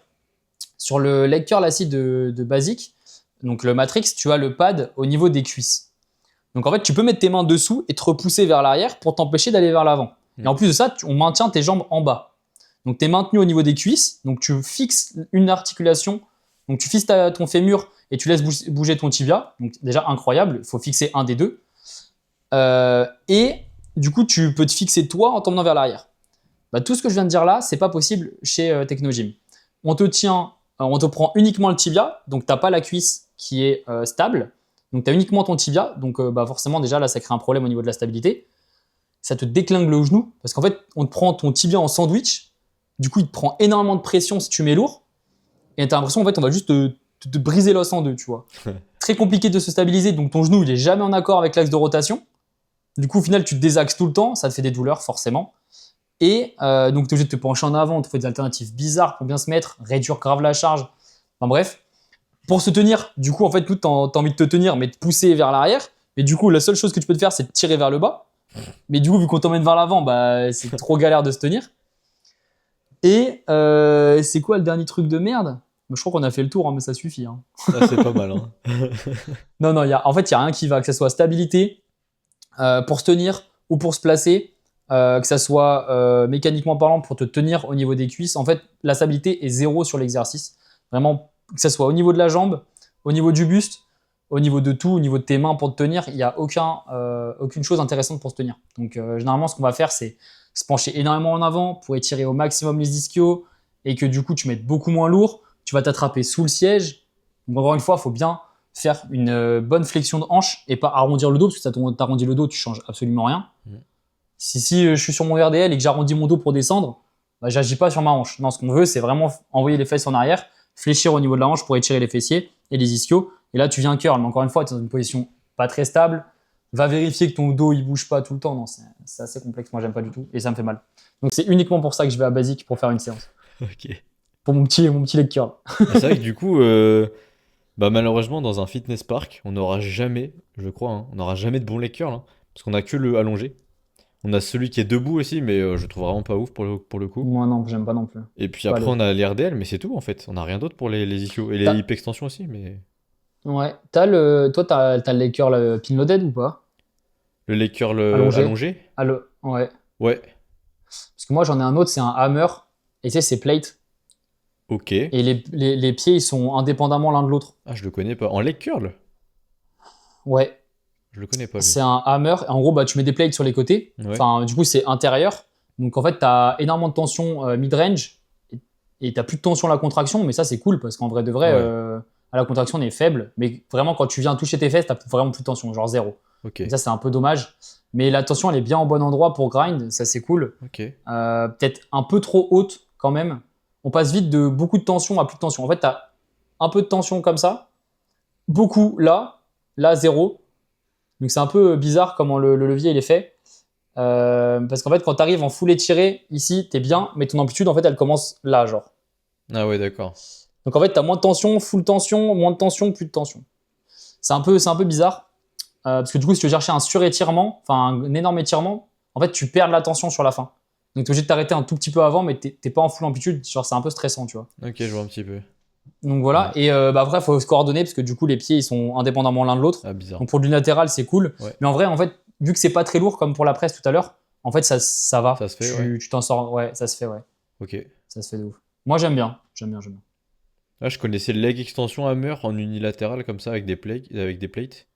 Speaker 1: Sur le leg curl assis de basique, donc le matrix, tu as le pad au niveau des cuisses. Donc en fait, tu peux mettre tes mains dessous et te repousser vers l'arrière pour t'empêcher d'aller vers l'avant. Et en plus de ça, on maintient tes jambes en bas. Donc tu es maintenu au niveau des cuisses, donc tu fixes une articulation, donc tu fixes ton fémur et tu laisses bouger ton tibia. Donc déjà incroyable, il faut fixer un des deux. Et du coup, tu peux te fixer toi en t'emmenant vers l'arrière. Bah, tout ce que je viens de dire là, c'est pas possible chez Technogym. On te prend uniquement le tibia, donc t'as pas la cuisse qui est stable. Donc tu as uniquement ton tibia, donc bah forcément déjà là ça crée un problème au niveau de la stabilité. Ça te déclingue le genou, parce qu'en fait on te prend ton tibia en sandwich, du coup il te prend énormément de pression si tu mets lourd, et tu as l'impression en fait on va juste te briser l'os en deux, tu vois. Très compliqué de se stabiliser, donc ton genou il est jamais en accord avec l'axe de rotation. Du coup au final tu te désaxes tout le temps, ça te fait des douleurs forcément. Et donc tu es obligé de te pencher en avant, tu fais des alternatives bizarres pour bien se mettre, réduire grave la charge. Enfin bref. Pour se tenir, du coup, en fait, tu as envie de te tenir, mais de pousser vers l'arrière. Et du coup, la seule chose que tu peux te faire, c'est de tirer vers le bas. Mais du coup, vu qu'on t'emmène vers l'avant, bah, c'est trop galère de se tenir. Et c'est quoi le dernier truc de merde? Je crois qu'on a fait le tour, hein, mais ça suffit. Hein.
Speaker 2: Ah, c'est pas mal. Hein.
Speaker 1: Non, en fait, il n'y a rien qui va, que ce soit stabilité, pour se tenir ou pour se placer, que ce soit mécaniquement parlant pour te tenir au niveau des cuisses. En fait, la stabilité est zéro sur l'exercice. Vraiment, que ce soit au niveau de la jambe, au niveau du buste, au niveau de tout, au niveau de tes mains pour te tenir, il n'y a aucune chose intéressante pour se tenir. Donc généralement, ce qu'on va faire, c'est se pencher énormément en avant pour étirer au maximum les ischios et que du coup, tu mettes beaucoup moins lourd. Tu vas t'attraper sous le siège. Donc encore une fois, il faut bien faire une bonne flexion de hanche et pas arrondir le dos, parce que si t'arrondis le dos, tu changes absolument rien. Si je suis sur mon RDL et que j'arrondis mon dos pour descendre, bah, j'agis pas sur ma hanche. Non, ce qu'on veut, c'est vraiment envoyer les fesses en arrière, fléchir au niveau de la hanche pour étirer les fessiers et les ischios. Et là, tu viens curl. Mais encore une fois, tu es dans une position pas très stable. Va vérifier que ton dos il bouge pas tout le temps. Non, c'est assez complexe. Moi, j'aime pas du tout et ça me fait mal. Donc, c'est uniquement pour ça que je vais à Basic pour faire une séance.
Speaker 2: Ok.
Speaker 1: Pour mon petit leg curl.
Speaker 2: C'est vrai que du coup, bah, malheureusement, dans un fitness park, on n'aura jamais, je crois, hein, on n'aura jamais de bon leg curl. Hein, parce qu'on a que le allongé. On a celui qui est debout aussi, mais je trouve vraiment pas ouf pour le coup.
Speaker 1: Moi, non, j'aime pas non plus.
Speaker 2: Et puis
Speaker 1: Pas
Speaker 2: après,
Speaker 1: le-
Speaker 2: on a les RDL, mais c'est tout en fait. On n'a rien d'autre pour les ischios. Et les
Speaker 1: T'as-
Speaker 2: hip extensions aussi, mais.
Speaker 1: Ouais. Toi, t'as le leg curl pin loaded ou pas?
Speaker 2: Le leg curl
Speaker 1: Allongé.
Speaker 2: allongé?
Speaker 1: Ouais.
Speaker 2: Ouais.
Speaker 1: Parce que moi, j'en ai un autre, c'est un hammer. Et tu sais, c'est plate.
Speaker 2: Ok.
Speaker 1: Et les pieds, ils sont indépendamment l'un de l'autre.
Speaker 2: Ah, je le connais pas. En leg curl?
Speaker 1: Ouais.
Speaker 2: Je le connais pas lui.
Speaker 1: C'est un hammer. En gros, bah, tu mets des plates sur les côtés.
Speaker 2: Ouais.
Speaker 1: Enfin, du coup, c'est intérieur. Donc, en fait, tu as énormément de tension mid-range et tu plus de tension à la contraction. Mais ça, c'est cool parce qu'en vrai de vrai,
Speaker 2: Ouais.
Speaker 1: à la contraction, on est faible. Mais vraiment, quand tu viens toucher tes fesses, tu vraiment plus de tension, genre zéro.
Speaker 2: Ok.
Speaker 1: Et ça, c'est un peu dommage. Mais la tension, elle est bien au bon endroit pour grind. Ça, c'est cool.
Speaker 2: Ok.
Speaker 1: Peut-être un peu trop haute quand même. On passe vite de beaucoup de tension à plus de tension. En fait, tu as un peu de tension comme ça, beaucoup là, zéro. Donc c'est un peu bizarre comment le levier il est fait. Parce qu'en fait, quand tu arrives en full étiré, ici, t'es bien, mais ton amplitude, en fait, elle commence là, genre.
Speaker 2: Ah ouais, d'accord.
Speaker 1: Donc en fait, tu as moins de tension, full tension, moins de tension, plus de tension. C'est un peu bizarre. Parce que du coup, si tu veux chercher un surétirement, enfin un énorme étirement, en fait, tu perds de la tension sur la fin. Donc tu es obligé de t'arrêter un tout petit peu avant, mais t'es pas en full amplitude. Genre, c'est un peu stressant, tu vois.
Speaker 2: Ok, je vois un petit peu.
Speaker 1: Donc voilà.
Speaker 2: Ouais.
Speaker 1: Et bah, après, il faut se coordonner parce que du coup, les pieds, ils sont indépendamment l'un de l'autre.
Speaker 2: Ah, bizarre.
Speaker 1: Donc pour du latéral, c'est cool.
Speaker 2: Ouais.
Speaker 1: Mais en vrai, vu que c'est pas très lourd comme pour la presse tout à l'heure, en fait, ça va.
Speaker 2: Ça se fait, ouais.
Speaker 1: Tu t'en sors. Ouais, ça se fait, ouais.
Speaker 2: Ok.
Speaker 1: Ça se fait de ouf. Moi, j'aime bien. J'aime bien, j'aime bien.
Speaker 2: Ah, je connaissais le leg extension hammer en unilatéral comme ça avec des plates.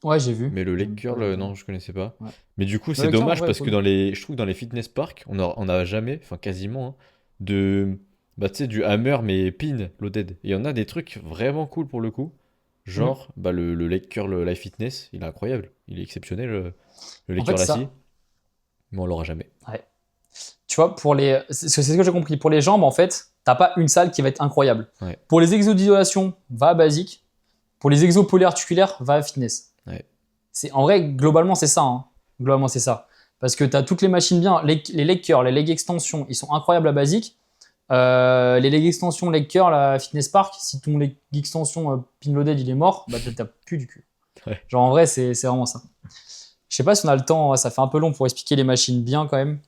Speaker 1: Ouais, j'ai vu.
Speaker 2: Mais le leg
Speaker 1: J'aime pas
Speaker 2: curl,
Speaker 1: le.
Speaker 2: non, je connaissais pas.
Speaker 1: Ouais.
Speaker 2: Mais du coup,
Speaker 1: Le
Speaker 2: c'est
Speaker 1: leg curl, en
Speaker 2: dommage
Speaker 1: vrai,
Speaker 2: parce que
Speaker 1: cool.
Speaker 2: je trouve que dans les fitness parks, on a jamais, enfin quasiment, hein, de, bah, tu sais, du hammer mais pin loaded. Et il y en a des trucs vraiment cool pour le coup.
Speaker 1: Mm.
Speaker 2: Genre, bah, le leg curl Life Fitness, il est incroyable. Il est exceptionnel, le
Speaker 1: En
Speaker 2: leg
Speaker 1: fait,
Speaker 2: curl assis.
Speaker 1: ça.
Speaker 2: Mais on l'aura jamais.
Speaker 1: Ouais. Tu vois, c'est ce que j'ai compris. Pour les jambes, en fait, t'as pas une salle qui va être incroyable.
Speaker 2: Ouais,
Speaker 1: Pour les exos d'isolation, va à basique. Pour les exos polyarticulaires, va à fitness.
Speaker 2: ouais.
Speaker 1: En vrai, globalement, c'est ça. Hein. Globalement, c'est ça. Parce que tu as toutes les machines bien. Les leg curls, les leg extensions, ils sont incroyables à basique. Les leg extensions, leg curl à fitness park, si ton leg extension pin loaded il est mort, bah t'as plus du cul.
Speaker 2: Ouais.
Speaker 1: Genre en vrai, c'est vraiment ça. Je sais pas si on a le temps, ça fait un peu long pour expliquer les machines bien quand même.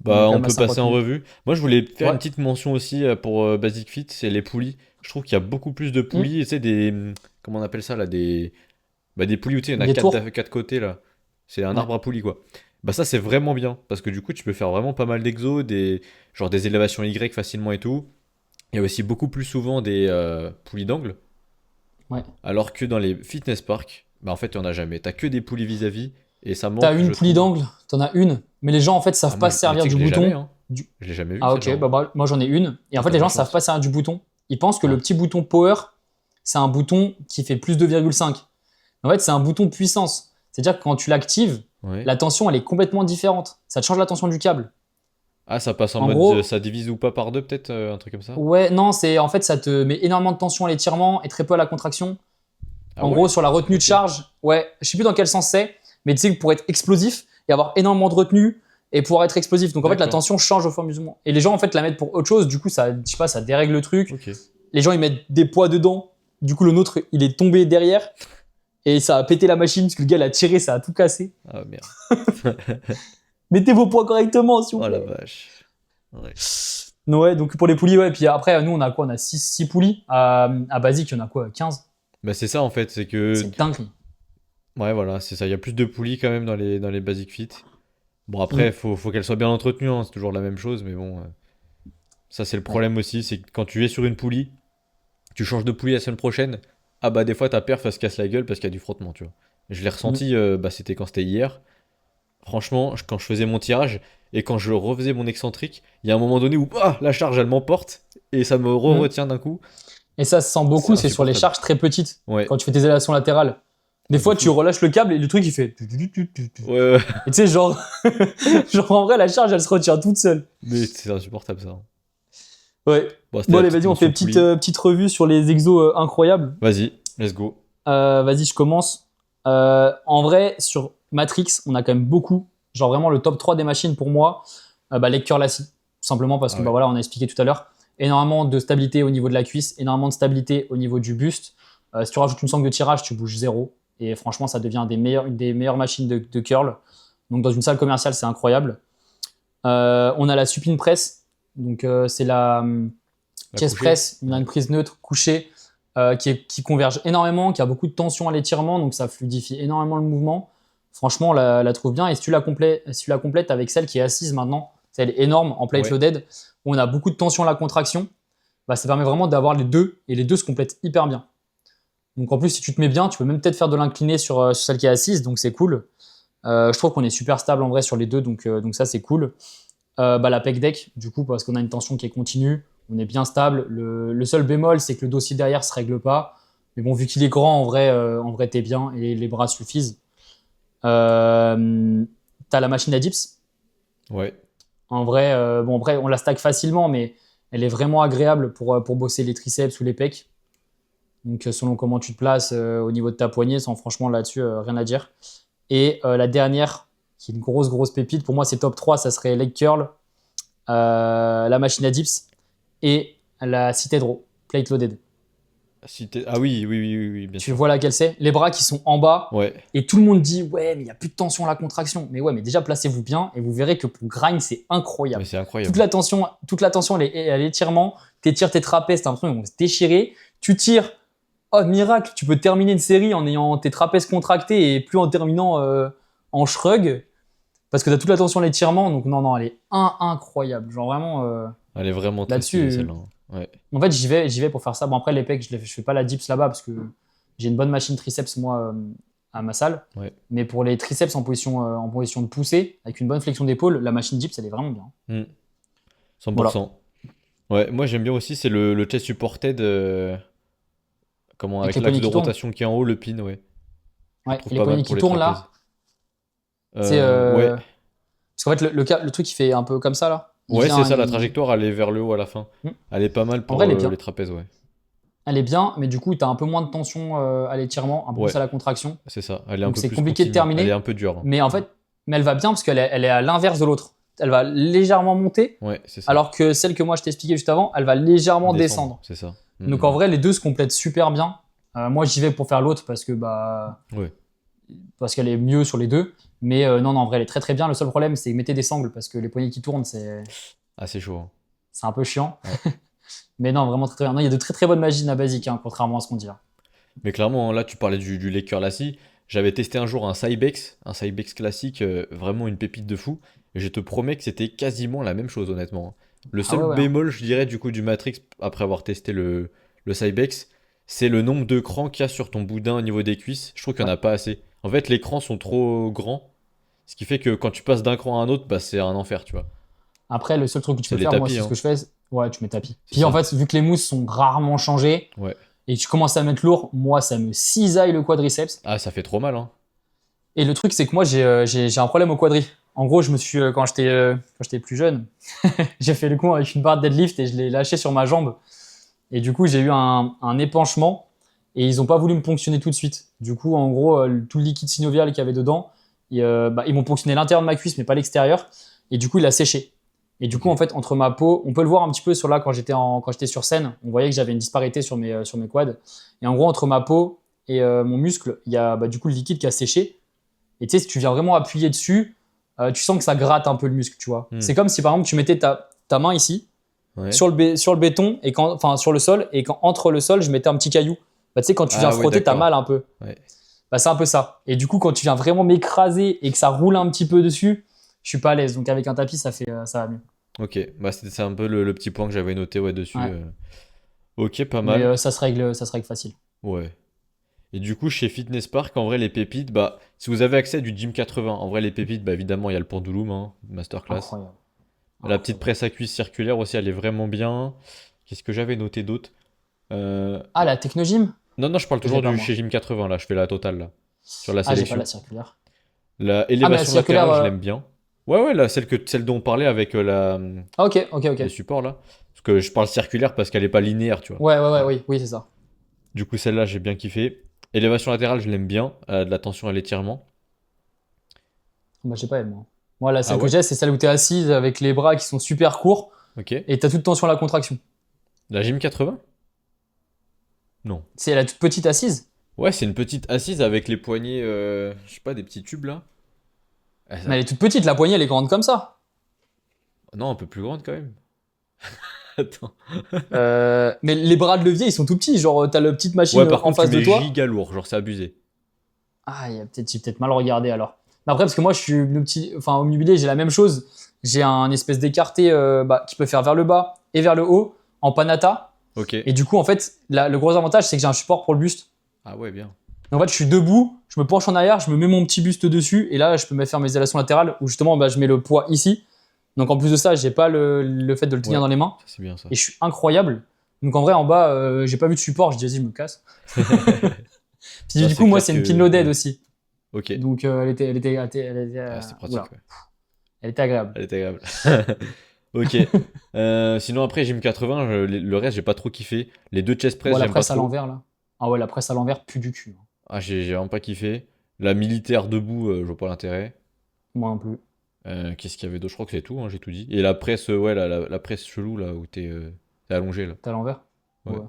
Speaker 1: On est
Speaker 2: Bah,
Speaker 1: quand
Speaker 2: on
Speaker 1: même à
Speaker 2: peut passer
Speaker 1: 50
Speaker 2: en
Speaker 1: minutes.
Speaker 2: revue. Moi, je voulais faire une
Speaker 1: Ouais.
Speaker 2: petite mention aussi pour Basic Fit, c'est les poulies. Je trouve qu'il y a beaucoup plus de
Speaker 1: Hmm.
Speaker 2: poulies, et tu sais, des, comment on appelle ça là, bah, des poulies où tu sais, il y en a
Speaker 1: Des tours.
Speaker 2: quatre côtés là. C'est un
Speaker 1: Ouais.
Speaker 2: arbre à poulies quoi. Bah ça c'est vraiment bien parce que du coup tu peux faire vraiment pas mal d'exos, genre des élévations Y facilement et tout. Il y a aussi beaucoup plus souvent des poulies d'angle.
Speaker 1: Ouais.
Speaker 2: Alors que dans les fitness parks, bah en fait il y en a jamais. T'as que des poulies vis-à-vis et ça
Speaker 1: T'as
Speaker 2: manque je
Speaker 1: une poulie
Speaker 2: trouve.
Speaker 1: d'angle, t'en as une, mais les gens en fait
Speaker 2: Ah
Speaker 1: savent
Speaker 2: moi
Speaker 1: pas se
Speaker 2: mais tu
Speaker 1: servir
Speaker 2: sais que
Speaker 1: du
Speaker 2: je l'ai jamais
Speaker 1: bouton.
Speaker 2: hein.
Speaker 1: Du...
Speaker 2: Je l'ai jamais vu
Speaker 1: Ah
Speaker 2: celle-là,
Speaker 1: ok,
Speaker 2: hein.
Speaker 1: moi j'en ai une. Et
Speaker 2: Ah
Speaker 1: en fait
Speaker 2: t'as
Speaker 1: les
Speaker 2: de la
Speaker 1: gens savent pas
Speaker 2: chance.
Speaker 1: se servir du bouton. Ils pensent que le
Speaker 2: Ah,
Speaker 1: petit bouton power, c'est un bouton qui fait plus 2,5. En fait, c'est un bouton puissance. C'est-à-dire que quand tu l'actives,
Speaker 2: ouais.
Speaker 1: la tension, elle est complètement différente. Ça te change la tension du câble.
Speaker 2: Ah ça passe en
Speaker 1: En
Speaker 2: mode
Speaker 1: gros,
Speaker 2: ça divise ou pas par deux peut-être un truc comme ça.
Speaker 1: ouais, non, c'est en fait, ça te met énormément de tension à l'étirement et très peu à la contraction.
Speaker 2: Ah
Speaker 1: En gros,
Speaker 2: ouais?
Speaker 1: sur la retenue de
Speaker 2: Ok.
Speaker 1: charge, ouais, je sais plus dans quel sens c'est, mais tu sais que pour être explosif et avoir énormément de retenue et pouvoir être explosif. Donc en fait, la
Speaker 2: D'accord.
Speaker 1: tension change au fur et à mesure. Et les gens en fait la mettent pour autre chose. Du coup, ça, je sais pas, ça dérègle le truc.
Speaker 2: Ok.
Speaker 1: Les gens ils mettent des poids dedans. Du coup, le nôtre, il est tombé derrière et ça a pété la machine parce que le gars l'a tiré, ça a tout cassé.
Speaker 2: Ah merde.
Speaker 1: Mettez vos poids correctement, s'il vous
Speaker 2: Oh la
Speaker 1: plaît.
Speaker 2: vache. Ouais.
Speaker 1: Ouais, donc pour les poulies, ouais. Puis après, nous, on a quoi? On a six poulies. À Basique, il y en a quoi? 15.
Speaker 2: Bah c'est ça en fait, c'est que
Speaker 1: C'est dingue.
Speaker 2: ouais voilà, c'est ça, il y a plus de poulies quand même dans les Basic Fit. Bon après,
Speaker 1: Mm.
Speaker 2: faut qu'elles soient bien entretenues, hein, c'est toujours la même chose, mais bon, ça c'est le
Speaker 1: Ouais.
Speaker 2: problème aussi, c'est que quand tu es sur une poulie, tu changes de poulie la semaine prochaine, ah bah des fois ta perf elle se casse la gueule parce qu'il y a du frottement, tu vois. Je l'ai
Speaker 1: Mm.
Speaker 2: ressenti, bah c'était quand c'était hier. Franchement, quand je faisais mon tirage et quand je refaisais mon excentrique, il y a un moment donné où ah, la charge elle m'emporte et ça me
Speaker 1: Mm.
Speaker 2: retient d'un coup,
Speaker 1: Et ça se sent
Speaker 2: c'est
Speaker 1: beaucoup, c'est sur les
Speaker 2: insupportable.
Speaker 1: charges très petites.
Speaker 2: Ouais,
Speaker 1: Quand tu fais tes élévations latérales. Des
Speaker 2: ah, de
Speaker 1: fois, tu
Speaker 2: fou.
Speaker 1: relâches le câble et le truc, il fait.
Speaker 2: Ouais, ouais.
Speaker 1: Et tu sais, genre, genre, en vrai, la charge, elle se retient toute seule.
Speaker 2: Mais c'est insupportable ça.
Speaker 1: Ouais.
Speaker 2: Bon, c'était
Speaker 1: Bon,
Speaker 2: la
Speaker 1: allez,
Speaker 2: petite
Speaker 1: vas-y, on fait
Speaker 2: mention
Speaker 1: petite,
Speaker 2: poulie.
Speaker 1: petite revue sur les exos incroyables.
Speaker 2: Vas-y, let's go.
Speaker 1: Vas-y, je commence. En vrai, sur Matrix, on a quand même beaucoup. Genre vraiment le top 3 des machines pour moi, bah, lecteur Lassie. Tout simplement parce
Speaker 2: Ah
Speaker 1: que bah,
Speaker 2: ouais.
Speaker 1: voilà, on a expliqué tout à l'heure. Énormément de stabilité au niveau de la cuisse, énormément de stabilité au niveau du buste. Si tu rajoutes une sangle de tirage, tu bouges zéro. Et franchement, ça devient une des meilleures machines de curl. Donc dans une salle commerciale, c'est incroyable. On a la supine press. Donc c'est la
Speaker 2: La
Speaker 1: chest
Speaker 2: couchée?
Speaker 1: press. On a
Speaker 2: Ouais.
Speaker 1: une prise neutre couchée qui converge énormément, qui a beaucoup de tension à l'étirement, donc ça fluidifie énormément le mouvement. Franchement, la trouve bien. Et si tu la complètes avec celle qui est assise maintenant, elle est énorme en plate
Speaker 2: Ouais.
Speaker 1: loaded, où on a beaucoup de tension à la contraction, bah, ça permet vraiment d'avoir les deux, et les deux se complètent hyper bien. Donc en plus, si tu te mets bien, tu peux même peut-être faire de l'incliné sur celle qui est assise, donc c'est cool. Je trouve qu'on est super stable en vrai sur les deux, donc ça c'est cool. Bah, la pec deck, du coup, parce qu'on a une tension qui est continue, on est bien stable. Le seul bémol, c'est que le dossier derrière se règle pas. Mais bon, vu qu'il est grand, en vrai t'es bien et les bras suffisent. T'as la machine à dips.
Speaker 2: Ouais.
Speaker 1: En vrai, bon, après, on la stack facilement, mais elle est vraiment agréable pour bosser les triceps ou les pecs. Donc, selon comment tu te places au niveau de ta poignée, sans franchement là-dessus, rien à dire. Et la dernière, qui est une grosse pépite, pour moi, c'est top 3, ça serait leg curl, la machine à dips et la Citedro, plate loaded.
Speaker 2: Ah oui, oui, oui, oui, oui, bien
Speaker 1: Tu
Speaker 2: sûr.
Speaker 1: vois laquelle c'est? Les bras qui sont en bas
Speaker 2: Ouais.
Speaker 1: et tout le monde dit ouais, mais il n'y a plus de tension à la contraction. Mais ouais, mais déjà placez-vous bien et vous verrez que pour grind, c'est
Speaker 2: Mais
Speaker 1: incroyable.
Speaker 2: c'est incroyable.
Speaker 1: Toute la tension elle est à l'étirement. T'étires tes trapèzes, t'as l'impression qu'ils vont se déchirer. Tu tires, oh miracle, tu peux terminer une série en ayant tes trapèzes contractés et plus en terminant en shrug parce que t'as toute la tension à l'étirement. Donc non, elle est incroyable. Genre vraiment
Speaker 2: Elle est vraiment très stylée
Speaker 1: là-dessus.
Speaker 2: celle-là, hein. Ouais.
Speaker 1: En fait, j'y vais pour faire ça. Bon, après, les pecs, je fais pas la dips là-bas parce que j'ai une bonne machine triceps, moi, à ma salle.
Speaker 2: Ouais.
Speaker 1: Mais pour les triceps en position de poussée, avec une bonne flexion d'épaule, la machine dips, elle est vraiment bien.
Speaker 2: Hmm.
Speaker 1: Voilà.
Speaker 2: 100%. Ouais, moi j'aime bien aussi, c'est le chest supported, comment,
Speaker 1: Avec
Speaker 2: avec
Speaker 1: les
Speaker 2: l'axe
Speaker 1: poignets
Speaker 2: de
Speaker 1: qui tournent.
Speaker 2: rotation qui est en haut, le pin, ouais. Je le
Speaker 1: Ouais,
Speaker 2: trouve
Speaker 1: et les
Speaker 2: pas mal
Speaker 1: poignets
Speaker 2: pour
Speaker 1: qui
Speaker 2: les
Speaker 1: tournent
Speaker 2: trapèzes.
Speaker 1: là, c'est.
Speaker 2: Ouais,
Speaker 1: Parce qu'en fait, le truc, il fait un peu comme ça là. Il
Speaker 2: ouais, c'est
Speaker 1: vient.
Speaker 2: ça, la trajectoire, elle est vers le haut à la fin.
Speaker 1: Hmm.
Speaker 2: Elle est pas mal
Speaker 1: En vrai,
Speaker 2: pour
Speaker 1: elle est bien.
Speaker 2: les trapèzes, ouais.
Speaker 1: Elle est bien, mais du coup, tu as un peu moins de tension à l'étirement, un peu plus
Speaker 2: Ouais,
Speaker 1: à la contraction.
Speaker 2: c'est ça. Elle est un
Speaker 1: Donc
Speaker 2: peu
Speaker 1: c'est
Speaker 2: plus
Speaker 1: compliqué de
Speaker 2: continue. Elle est un
Speaker 1: terminer.
Speaker 2: peu dure, hein.
Speaker 1: Mais en fait, elle va bien parce elle est à l'inverse de l'autre. Elle va légèrement monter,
Speaker 2: Ouais, c'est ça.
Speaker 1: alors que celle que moi je t'ai expliqué juste avant, elle va légèrement
Speaker 2: Descendre,
Speaker 1: descendre.
Speaker 2: c'est ça.
Speaker 1: Donc en vrai, les deux se complètent super bien. Moi, j'y vais pour faire l'autre
Speaker 2: Ouais.
Speaker 1: parce qu'elle est mieux sur les deux. Mais non, non, en vrai, elle est très très bien. Le seul problème, c'est mettez des sangles parce que les poignets qui tournent,
Speaker 2: Ah, c'est chaud, hein.
Speaker 1: c'est un peu chiant.
Speaker 2: Ouais.
Speaker 1: Mais non, vraiment très très bien. Non, il y a de très très bonnes machines à basique, hein, contrairement à ce qu'on dit là.
Speaker 2: Mais clairement, hein, là, tu parlais du leg curl assis. J'avais testé un jour un Cybex classique, vraiment une pépite de fou. Et je te promets que c'était quasiment la même chose, honnêtement. Le
Speaker 1: Ah
Speaker 2: seul
Speaker 1: ouais, ouais, hein.
Speaker 2: bémol, je dirais, du coup, du Matrix, après avoir testé le Cybex, c'est le nombre de crans qu'il y a sur ton boudin au niveau des cuisses. Je trouve qu'il n'y en
Speaker 1: Ouais.
Speaker 2: a pas assez. En fait, les crans sont trop grands. Ce qui fait que quand tu passes d'un cran à un autre, bah, c'est un enfer, tu vois.
Speaker 1: Après, le seul truc que tu
Speaker 2: C'est
Speaker 1: peux
Speaker 2: les
Speaker 1: faire, moi,
Speaker 2: tapis,
Speaker 1: c'est ce
Speaker 2: hein.
Speaker 1: que je fais. Ouais, tu mets tapis.
Speaker 2: C'est
Speaker 1: Puis en
Speaker 2: ça.
Speaker 1: fait, vu que les mousses sont rarement changées
Speaker 2: Ouais.
Speaker 1: et que tu commences à mettre lourd, moi, ça me cisaille le quadriceps.
Speaker 2: Ah, ça fait trop mal, hein.
Speaker 1: Et le truc, c'est que moi, j'ai un problème au quadri. En gros, quand j'étais plus jeune, j'ai fait le coup avec une barre de deadlift et je l'ai lâché sur ma jambe. Et du coup, j'ai eu un épanchement et ils n'ont pas voulu me ponctionner tout de suite. Du coup, en gros, tout le liquide synovial qu'il y avait dedans, ils m'ont ponctionné l'intérieur de ma cuisse, mais pas l'extérieur. Et du coup, il a séché. Et du coup, en
Speaker 2: Ok.
Speaker 1: fait, entre ma peau, on peut le voir un petit peu sur là quand j'étais sur scène, on voyait que j'avais une disparité sur mes quads. Et en gros, entre ma peau et mon muscle, il y a du coup le liquide qui a séché. Et tu sais, si tu viens vraiment appuyer dessus, tu sens que ça gratte un peu le muscle, tu vois.
Speaker 2: Hmm.
Speaker 1: C'est comme si par exemple tu mettais ta main ici
Speaker 2: Ouais.
Speaker 1: sur le béton et enfin sur le sol et quand entre le sol je mettais un petit caillou. Bah, tu sais quand tu viens
Speaker 2: Ah, ouais,
Speaker 1: frotter t'as mal
Speaker 2: d'accord.
Speaker 1: un peu.
Speaker 2: Ouais.
Speaker 1: Bah, c'est un peu ça. Et du coup quand tu viens vraiment m'écraser et que ça roule un petit peu dessus, je suis pas à l'aise. Donc avec un tapis ça va mieux.
Speaker 2: Ok. Bah, c'est un peu le petit point que j'avais noté, ouais, dessus.
Speaker 1: Ouais.
Speaker 2: Ok, pas
Speaker 1: Mais
Speaker 2: mal.
Speaker 1: ça se règle facile.
Speaker 2: Ouais. Et du coup, chez Fitness Park, en vrai, les pépites, bah, si vous avez accès à du Gym 80, en vrai, les pépites, bah, évidemment, il y a le pendulum, hein, masterclass.
Speaker 1: Incroyable.
Speaker 2: La petite
Speaker 1: Incroyable.
Speaker 2: presse à cuisse circulaire aussi, elle est vraiment bien. Qu'est-ce que j'avais noté d'autre?
Speaker 1: Ah la Technogym?
Speaker 2: Non, non, je parle
Speaker 1: J'ai
Speaker 2: toujours
Speaker 1: pas
Speaker 2: du
Speaker 1: moi.
Speaker 2: chez Gym 80, là, je fais la totale, là, sur la
Speaker 1: Ah j'ai pas la
Speaker 2: sélection.
Speaker 1: circulaire.
Speaker 2: La
Speaker 1: Ah mais la
Speaker 2: élévation
Speaker 1: circulaire.
Speaker 2: latérale, je l'aime bien. Ouais, ouais, là, celle dont on parlait avec
Speaker 1: Ah, ok ok
Speaker 2: les
Speaker 1: ok.
Speaker 2: supports, là. Parce que je parle circulaire parce qu'elle est pas linéaire, tu vois.
Speaker 1: Ouais ouais ouais oui oui c'est ça.
Speaker 2: Du coup, celle-là, j'ai bien kiffé. Élévation latérale, je l'aime bien. De la tension à l'étirement.
Speaker 1: Bah j'ai pas elle moi. Moi là
Speaker 2: Ah
Speaker 1: celle que
Speaker 2: ouais?
Speaker 1: j'ai c'est celle où t'es assise avec les bras qui sont super courts.
Speaker 2: Ok.
Speaker 1: Et t'as toute tension à la contraction.
Speaker 2: La Gym 80? Non.
Speaker 1: C'est la toute petite assise.
Speaker 2: Ouais, c'est une petite assise avec les poignets, je sais pas, des petits tubes là. Ah,
Speaker 1: Mais elle est toute petite, la poignée elle est grande comme ça.
Speaker 2: non, un peu plus grande quand même. Attends.
Speaker 1: Mais les bras de levier ils sont tout petits. Genre t'as la petite
Speaker 2: Ouais,
Speaker 1: machine
Speaker 2: par
Speaker 1: en
Speaker 2: contre, tu
Speaker 1: face de
Speaker 2: mets
Speaker 1: toi.
Speaker 2: giga lourd, genre c'est abusé.
Speaker 1: Ah, j'ai peut-être mal regardé alors. Mais après, parce que moi je suis enfin, omnubilé, j'ai la même chose. J'ai un espèce d'écarté qui peut faire vers le bas et vers le haut en panata.
Speaker 2: Ok.
Speaker 1: Et du coup, en fait, le gros avantage c'est que j'ai un support pour le buste.
Speaker 2: Ah ouais, bien.
Speaker 1: En fait, je suis debout, je me penche en arrière, je me mets mon petit buste dessus et là, je peux me faire mes élations latérales où justement, je mets le poids ici. Donc en plus de ça, j'ai pas le fait de le tenir
Speaker 2: Ouais,
Speaker 1: dans les mains
Speaker 2: ça c'est bien ça.
Speaker 1: et je suis incroyable. Donc en vrai, en bas, j'ai pas vu de support, j'ai dit vas-y, je me casse. Puis
Speaker 2: Non,
Speaker 1: du
Speaker 2: c'est
Speaker 1: coup, moi,
Speaker 2: clair
Speaker 1: c'est une pin
Speaker 2: que.
Speaker 1: loaded
Speaker 2: Ouais.
Speaker 1: aussi.
Speaker 2: Ok.
Speaker 1: Donc
Speaker 2: Ah, c'était pratique,
Speaker 1: oula,
Speaker 2: ouais.
Speaker 1: elle était agréable.
Speaker 2: Elle était agréable. Ok. Sinon, après, Gym 80, le reste, j'ai pas trop kiffé. Les deux chest press,
Speaker 1: Bon, la
Speaker 2: j'aime pas
Speaker 1: presse à
Speaker 2: trop.
Speaker 1: l'envers là. Ah ouais, la presse à l'envers pue du cul, hein.
Speaker 2: Ah, j'ai vraiment pas kiffé. La militaire debout, je vois pas l'intérêt.
Speaker 1: Moi non plus.
Speaker 2: Qu'est-ce qu'il y avait d'autre? Je crois que c'est tout, hein, j'ai tout dit. Et la presse, ouais, la presse chelou, là, où t'es allongé, là.
Speaker 1: T'as à l'envers?
Speaker 2: Ouais.
Speaker 1: Ouais.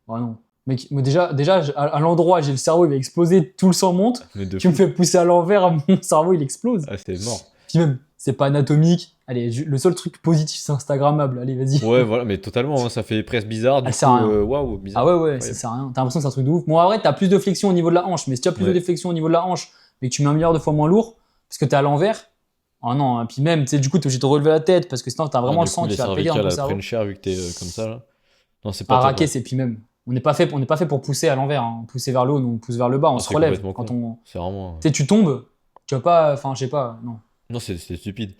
Speaker 1: Ah non. Mais déjà à l'endroit, j'ai le cerveau, il va exploser, tout le sang monte.
Speaker 2: Mais de
Speaker 1: Tu me
Speaker 2: fou.
Speaker 1: fais pousser à l'envers, mon cerveau, il explose.
Speaker 2: Ah, c'était mort.
Speaker 1: Puis même, c'est pas anatomique. Allez, le seul truc positif, c'est Instagrammable. Allez, vas-y.
Speaker 2: Ouais, voilà, mais totalement, hein, ça fait presse bizarre, du
Speaker 1: Elle sert à
Speaker 2: coup,
Speaker 1: rien.
Speaker 2: waouh,
Speaker 1: Ah
Speaker 2: bizarre.
Speaker 1: ouais, ouais, ça
Speaker 2: Incroyable.
Speaker 1: sert à rien. T'as l'impression que c'est un truc de ouf. Bon, en vrai, t'as plus de flexion au niveau de la hanche. Mais si tu as plus de
Speaker 2: Ouais.
Speaker 1: déflexion au niveau de la hanche, mais que tu mets un milliard de fois moins lourd, parce que t'es à l'envers, oh non. Hein. Puis même, tu sais, du coup, t'es obligé de te relever la tête, parce que sinon, t'as
Speaker 2: Ah,
Speaker 1: vraiment le
Speaker 2: du coup,
Speaker 1: sang
Speaker 2: les
Speaker 1: qui va péter dans ton
Speaker 2: cervicales, elles
Speaker 1: cerveau.
Speaker 2: prennent cher vu que t'es comme ça, là. Non, c'est pas
Speaker 1: À
Speaker 2: top,
Speaker 1: raquer,
Speaker 2: hein.
Speaker 1: c'est puis même. on n'est pas fait pour pousser à l'envers, hein. Pousser vers le haut, nous on pousse vers le bas, on
Speaker 2: Non,
Speaker 1: se
Speaker 2: c'est
Speaker 1: relève.
Speaker 2: complètement
Speaker 1: Quand
Speaker 2: con.
Speaker 1: on,
Speaker 2: C'est vraiment.
Speaker 1: tu sais, tu tombes, tu vas pas, enfin, je sais pas, non.
Speaker 2: Non, c'est stupide.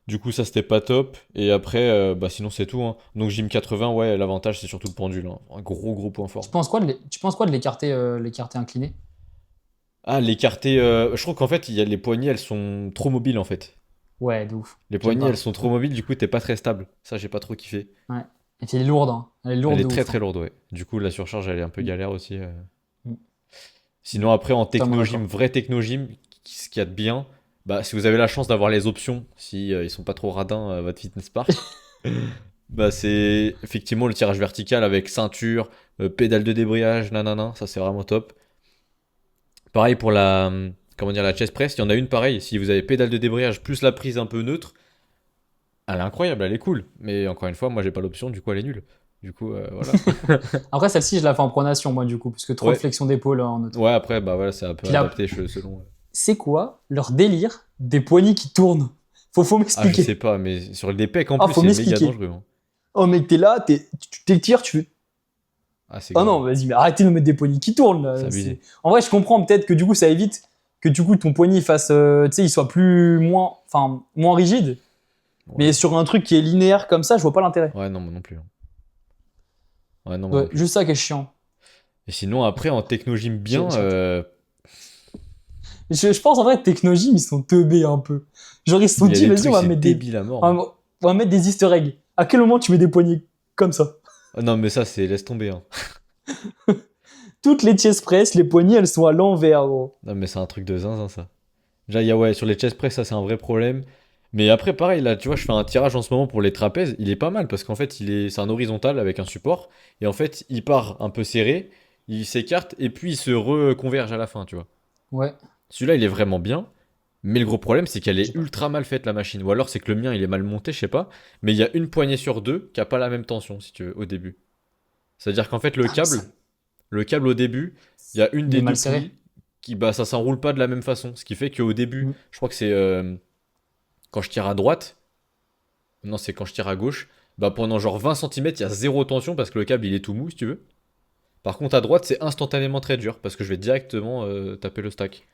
Speaker 2: Du coup, ça, c'était pas top. Et après, bah, sinon, c'est tout, hein. Donc, Gym 80, ouais, l'avantage, c'est surtout le pendule, hein. Un gros point fort.
Speaker 1: Tu penses quoi de l'écarté incliné?
Speaker 2: Ah, l'écarté. Je trouve qu'en fait, les poignées, elles sont trop mobiles, en fait.
Speaker 1: Ouais, de ouf.
Speaker 2: Les
Speaker 1: J'aime
Speaker 2: poignées, elles
Speaker 1: pas.
Speaker 2: sont trop mobiles, du coup, t'es pas très stable. Ça, j'ai pas trop kiffé.
Speaker 1: Ouais. Et puis elle est lourde, hein. Elle est
Speaker 2: Elle
Speaker 1: lourde
Speaker 2: est
Speaker 1: de
Speaker 2: très
Speaker 1: ouf,
Speaker 2: très
Speaker 1: hein.
Speaker 2: lourde, ouais. Du coup, la surcharge, elle est un peu
Speaker 1: Mm.
Speaker 2: galère aussi.
Speaker 1: Mm.
Speaker 2: Sinon, après, en
Speaker 1: Totalement
Speaker 2: technogym,
Speaker 1: d'accord.
Speaker 2: vrai technogym, ce qu'il y a de bien, bah, si vous avez la chance d'avoir les options, si ils sont pas trop radins à votre fitness park, bah, c'est effectivement le tirage vertical avec ceinture, pédale de débrayage, nanana, ça c'est vraiment top. Pareil pour comment dire, la chest press, il y en a une pareille, si vous avez pédale de débrayage plus la prise un peu neutre, elle est incroyable, elle est cool. Mais encore une fois, moi j'ai pas l'option, du coup elle est nulle. Du coup, voilà.
Speaker 1: Après, celle-ci, je la fais en pronation, moi, du coup, parce que trop de
Speaker 2: Ouais,
Speaker 1: flexion d'épaule en neutre.
Speaker 2: ouais, après, bah voilà, c'est un peu
Speaker 1: Puis là,
Speaker 2: adapté selon.
Speaker 1: c'est quoi leur délire des poignées qui tournent? Faut
Speaker 2: Ah, je sais
Speaker 1: m'expliquer.
Speaker 2: pas, mais sur les pecs en
Speaker 1: Ah,
Speaker 2: plus,
Speaker 1: faut
Speaker 2: c'est méga
Speaker 1: m'expliquer.
Speaker 2: dangereux, hein.
Speaker 1: Oh, mec, t'es là, tu t'étires, tu fais.
Speaker 2: Ah, c'est
Speaker 1: Oh
Speaker 2: grave,
Speaker 1: non, vas-y, mais arrêtez de me mettre des poignées qui tournent,
Speaker 2: c'est
Speaker 1: là.
Speaker 2: abusé.
Speaker 1: En vrai, je comprends peut-être que du coup, ça évite que du coup, ton poignet fasse, tu sais, il soit moins rigide. Mais
Speaker 2: Ouais,
Speaker 1: sur un truc qui est linéaire comme ça, je vois pas l'intérêt.
Speaker 2: ouais, non, moi non plus, hein. Ouais, non, moi non
Speaker 1: Ouais,
Speaker 2: plus.
Speaker 1: juste ça qui est chiant.
Speaker 2: Et sinon, après, en technogym
Speaker 1: J'ai-
Speaker 2: bien,
Speaker 1: j'ai- je pense en vrai, Technogym, ils sont teubés un peu. Genre, ils se sont
Speaker 2: il y a
Speaker 1: dit,
Speaker 2: des
Speaker 1: vas-y,
Speaker 2: trucs, c'est débile à mort, hein.
Speaker 1: on va mettre des easter eggs. À quel moment tu mets des poignées comme ça?
Speaker 2: Ah, non, mais ça, c'est laisse tomber, hein.
Speaker 1: Toutes les chest press, les poignées, elles sont à l'envers, gros.
Speaker 2: Non, mais c'est un truc de zinzin, ça. Déjà, ouais, sur les chest press, ça, c'est un vrai problème. Mais après, pareil, là, tu vois, je fais un tirage en ce moment pour les trapèzes. Il est pas mal parce qu'en fait, c'est un horizontal avec un support. Et en fait, il part un peu serré, il s'écarte et puis il se reconverge à la fin, tu vois.
Speaker 1: Ouais.
Speaker 2: Celui-là, il est vraiment bien. Mais le gros problème, c'est qu'elle
Speaker 1: J'ai
Speaker 2: est
Speaker 1: pas.
Speaker 2: ultra mal faite, la machine. Ou alors, c'est que le mien, il est mal monté, je sais pas. Mais il y a une poignée sur deux qui a pas la même tension, si tu veux, au début. C'est-à-dire qu'en fait,
Speaker 1: Ah, mais ça,
Speaker 2: le câble au début, il y a une
Speaker 1: il est
Speaker 2: des
Speaker 1: mal
Speaker 2: deux
Speaker 1: serré.
Speaker 2: poulies qui, bah, ça s'enroule pas de la même façon. Ce qui fait qu'au début,
Speaker 1: Mm.
Speaker 2: je crois que c'est quand je tire à droite, non, c'est quand je tire à gauche, bah, pendant genre 20 centimètres, il y a zéro tension parce que le câble, il est tout mou, si tu veux. Par contre, à droite, c'est instantanément très dur parce que je vais directement taper le stack.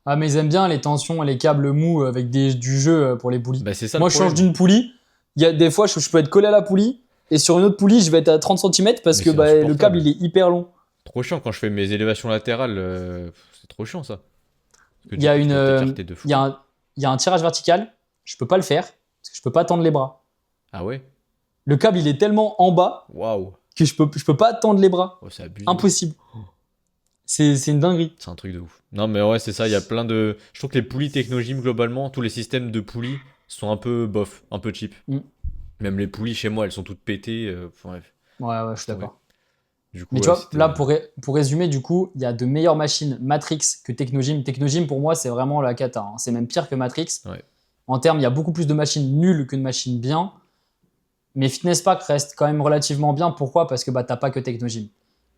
Speaker 1: Ah, mais ils aiment bien les tensions et les câbles mous avec du jeu pour les poulies.
Speaker 2: Bah, c'est ça le
Speaker 1: Moi, je change
Speaker 2: problème.
Speaker 1: d'une poulie. Il y a des fois, je peux être collé à la poulie. Et sur une autre poulie, je vais être à 30 centimètres parce
Speaker 2: Mais
Speaker 1: que
Speaker 2: c'est
Speaker 1: bah, le câble,
Speaker 2: insupportable.
Speaker 1: il est hyper long.
Speaker 2: Trop chiant quand je fais mes élévations latérales, c'est trop chiant ça. Parce que
Speaker 1: Il y
Speaker 2: du
Speaker 1: a
Speaker 2: coup, tu
Speaker 1: une,
Speaker 2: dois t'écarter de
Speaker 1: il y a
Speaker 2: fou.
Speaker 1: il y a un tirage vertical. Je peux pas le faire parce que je peux pas tendre les bras.
Speaker 2: Ah ouais?
Speaker 1: Le câble, il est tellement en bas
Speaker 2: Waouh!
Speaker 1: que je peux pas tendre les bras.
Speaker 2: Oh, c'est abusé.
Speaker 1: Impossible. C'est une dinguerie.
Speaker 2: C'est un truc de ouf. Non, mais ouais, c'est ça. Il y a plein de. Je trouve que les poulies Technogym, globalement, tous les systèmes de poulies sont un peu bof, un peu cheap.
Speaker 1: Mm.
Speaker 2: Même les poulies chez moi, elles sont toutes pétées. Enfin, bref,
Speaker 1: Ouais, ouais, je
Speaker 2: laisse
Speaker 1: suis
Speaker 2: tomber.
Speaker 1: d'accord.
Speaker 2: Du coup,
Speaker 1: Mais tu
Speaker 2: ouais,
Speaker 1: vois,
Speaker 2: c'était.
Speaker 1: là, pour résumer, du coup, il y a de meilleures machines Matrix que Technogym. Technogym, pour moi, c'est vraiment la cata, hein. C'est même pire que Matrix.
Speaker 2: Ouais.
Speaker 1: En termes, il y a beaucoup plus de machines nulles qu'une machine bien. Mais Fitness Park reste quand même relativement bien. Pourquoi? Parce que bah, t'as pas que Technogym.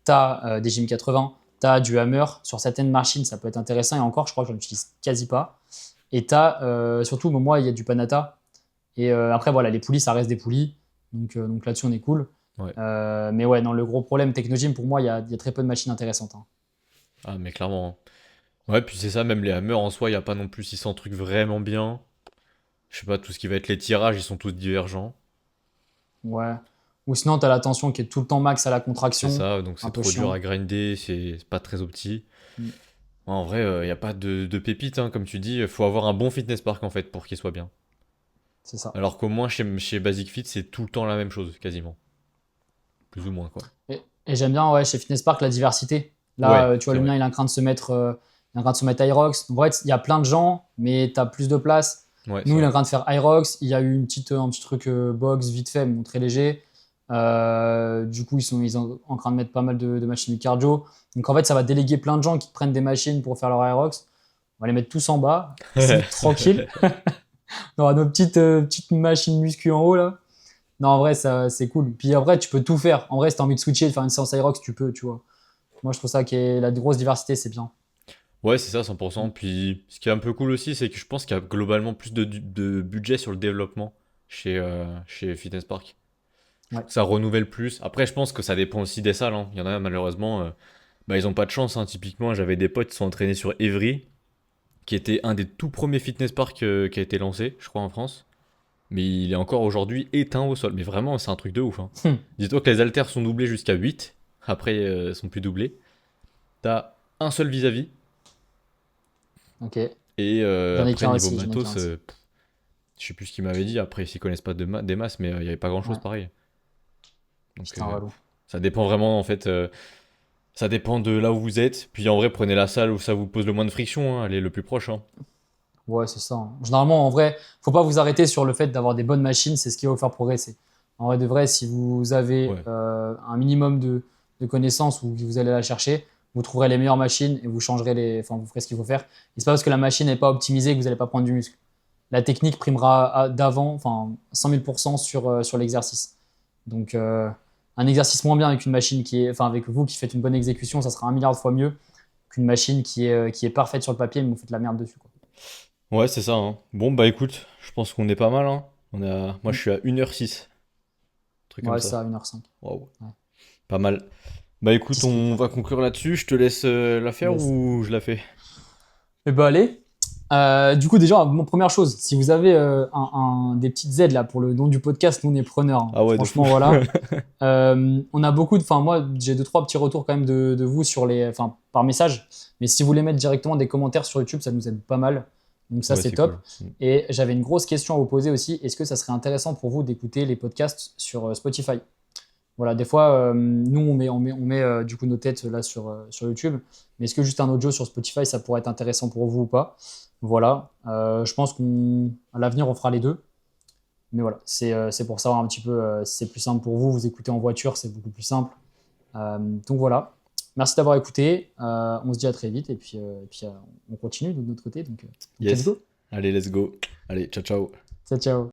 Speaker 1: T'as des Gym 80, t'as du Hammer. Sur certaines machines, ça peut être intéressant. Et encore, je crois que j'en utilise quasi pas. Et t'as surtout, moi, il y a du Panata. Et après, voilà, les poulies, ça reste des poulies. Donc là-dessus, on est cool.
Speaker 2: Ouais.
Speaker 1: Mais ouais, non, le gros problème Technogym, pour moi, il y a très peu de machines intéressantes, hein.
Speaker 2: Ah, mais clairement, hein. Ouais, puis c'est ça, même les hammers en soi, il n'y a pas non plus 600 trucs vraiment bien. Je sais pas, tout ce qui va être les tirages, ils sont tous divergents.
Speaker 1: Ouais. Ou sinon, tu as la tension qui est tout le temps max à la
Speaker 2: C'est
Speaker 1: contraction.
Speaker 2: ça, donc
Speaker 1: Un
Speaker 2: c'est
Speaker 1: peu
Speaker 2: trop dur
Speaker 1: chiant.
Speaker 2: à grinder, c'est pas très opti.
Speaker 1: Mm.
Speaker 2: En vrai, il n'y a pas de pépite, hein, comme tu dis. Il faut avoir un bon fitness park en fait pour qu'il soit bien.
Speaker 1: C'est ça.
Speaker 2: Alors qu'au moins chez Basic Fit, c'est tout le temps la même chose, quasiment. Plus ou moins, quoi.
Speaker 1: Et j'aime bien ouais, chez Fitness Park la diversité. Là,
Speaker 2: Ouais,
Speaker 1: tu vois,
Speaker 2: c'est
Speaker 1: le
Speaker 2: vrai.
Speaker 1: mien, il est en train de se mettre, il est en train de se mettre Hyrox. Donc, en fait, il y a plein de gens, mais tu as plus de place.
Speaker 2: Ouais, c'est
Speaker 1: Nous, il est
Speaker 2: vrai.
Speaker 1: en train de faire Hyrox. Il y a eu un petit truc box vite fait, mais bon, très léger. Du coup, ils sont en train de mettre pas mal de machines de cardio. Donc, en fait, ça va déléguer plein de gens qui prennent des machines pour faire leur Hyrox. On va les mettre tous en bas, ici, tranquille. On aura nos petites machines muscu en haut, là. Non, en vrai, ça, c'est cool. Puis après, tu peux tout faire. En vrai, si t'as envie de switcher, de faire une séance Hyrox, tu peux, tu vois. Moi, je trouve ça qui est la grosse diversité, c'est bien.
Speaker 2: Ouais, c'est ça, 100%. Puis ce qui est un peu cool aussi, c'est que je pense qu'il y a globalement plus de budget sur le développement chez Fitness Park.
Speaker 1: Ouais.
Speaker 2: ça renouvelle plus. Après, je pense que ça dépend aussi des salles, hein. Il y en a malheureusement, bah, ils ont pas de chance, hein. Typiquement, j'avais des potes qui sont entraînés sur Evry, qui était un des tout premiers fitness parks qui a été lancé, je crois, en France. Mais il est encore aujourd'hui éteint au sol. Mais vraiment, c'est un truc de ouf, hein. Dis-toi que les haltères sont doublés jusqu'à 8. Après, ils sont plus doublés. T'as un seul vis-à-vis.
Speaker 1: Ok.
Speaker 2: Et
Speaker 1: J'en ai
Speaker 2: après,
Speaker 1: qu'un
Speaker 2: niveau
Speaker 1: aussi. J'en ai qu'un
Speaker 2: matos,
Speaker 1: aussi.
Speaker 2: je sais plus ce qu'il m'avait dit. Après, ils s'y connaissent pas des masses, mais il n'y avait pas grand-chose
Speaker 1: Ouais.
Speaker 2: pareil. Donc,
Speaker 1: Putain, relou.
Speaker 2: ça dépend vraiment, en fait. Ça dépend de là où vous êtes. Puis en vrai, prenez la salle où ça vous pose le moins de friction, hein. Allez le plus proche, hein.
Speaker 1: Ouais, c'est ça, hein. Généralement, en vrai, faut pas vous arrêter sur le fait d'avoir des bonnes machines, c'est ce qui va vous faire progresser. En vrai de vrai, si vous avez
Speaker 2: Ouais,
Speaker 1: un minimum de connaissances ou que vous allez la chercher, vous trouverez les meilleures machines et vous changerez enfin, vous ferez ce qu'il faut faire. Et c'est pas parce que la machine n'est pas optimisée que vous n'allez pas prendre du muscle. La technique primera d'avant, enfin, 100 000% sur l'exercice. Donc, un exercice moins bien avec une machine enfin, avec vous qui faites une bonne exécution, ça sera un milliard de fois mieux qu'une machine qui est parfaite sur le papier, mais vous faites la merde dessus, quoi.
Speaker 2: ouais, c'est ça, hein. Bon, bah écoute, je pense qu'on est pas mal, hein. Moi, je suis à 1h06. Truc comme
Speaker 1: Ouais,
Speaker 2: ça.
Speaker 1: ça, 1h05.
Speaker 2: Waouh.
Speaker 1: Ouais.
Speaker 2: Pas mal. Bah
Speaker 1: Petit
Speaker 2: écoute,
Speaker 1: split.
Speaker 2: on va conclure là-dessus. Je te laisse la faire
Speaker 1: Yes.
Speaker 2: ou je la fais?
Speaker 1: Eh ben, allez. Du coup, déjà, première chose, si vous avez des petites aides là pour le nom du podcast, nous on est preneurs, hein.
Speaker 2: Ah ouais, de fou.
Speaker 1: Franchement, voilà. On a beaucoup de. Enfin, moi, j'ai deux, trois petits retours quand même de vous enfin, par message. Mais si vous voulez mettre directement des commentaires sur YouTube, ça nous aide pas mal. Donc, ça,
Speaker 2: Ouais,
Speaker 1: c'est
Speaker 2: c'est
Speaker 1: top.
Speaker 2: cool.
Speaker 1: Et j'avais une grosse question à vous poser aussi. Est-ce que ça serait intéressant pour vous d'écouter les podcasts sur Spotify? Voilà, des fois, nous, on met du coup nos têtes là sur YouTube. Mais est-ce que juste un audio sur Spotify, ça pourrait être intéressant pour vous ou pas? Voilà. Je pense qu'à l'avenir, on fera les deux. Mais voilà, c'est pour savoir un petit peu si c'est plus simple pour vous. Vous écoutez en voiture, c'est beaucoup plus simple. Donc voilà. Merci d'avoir écouté. On se dit à très vite. Et puis on continue de notre côté. Donc let's
Speaker 2: Yes.
Speaker 1: go.
Speaker 2: Allez, let's go. Allez, ciao, ciao.
Speaker 1: Ciao, ciao.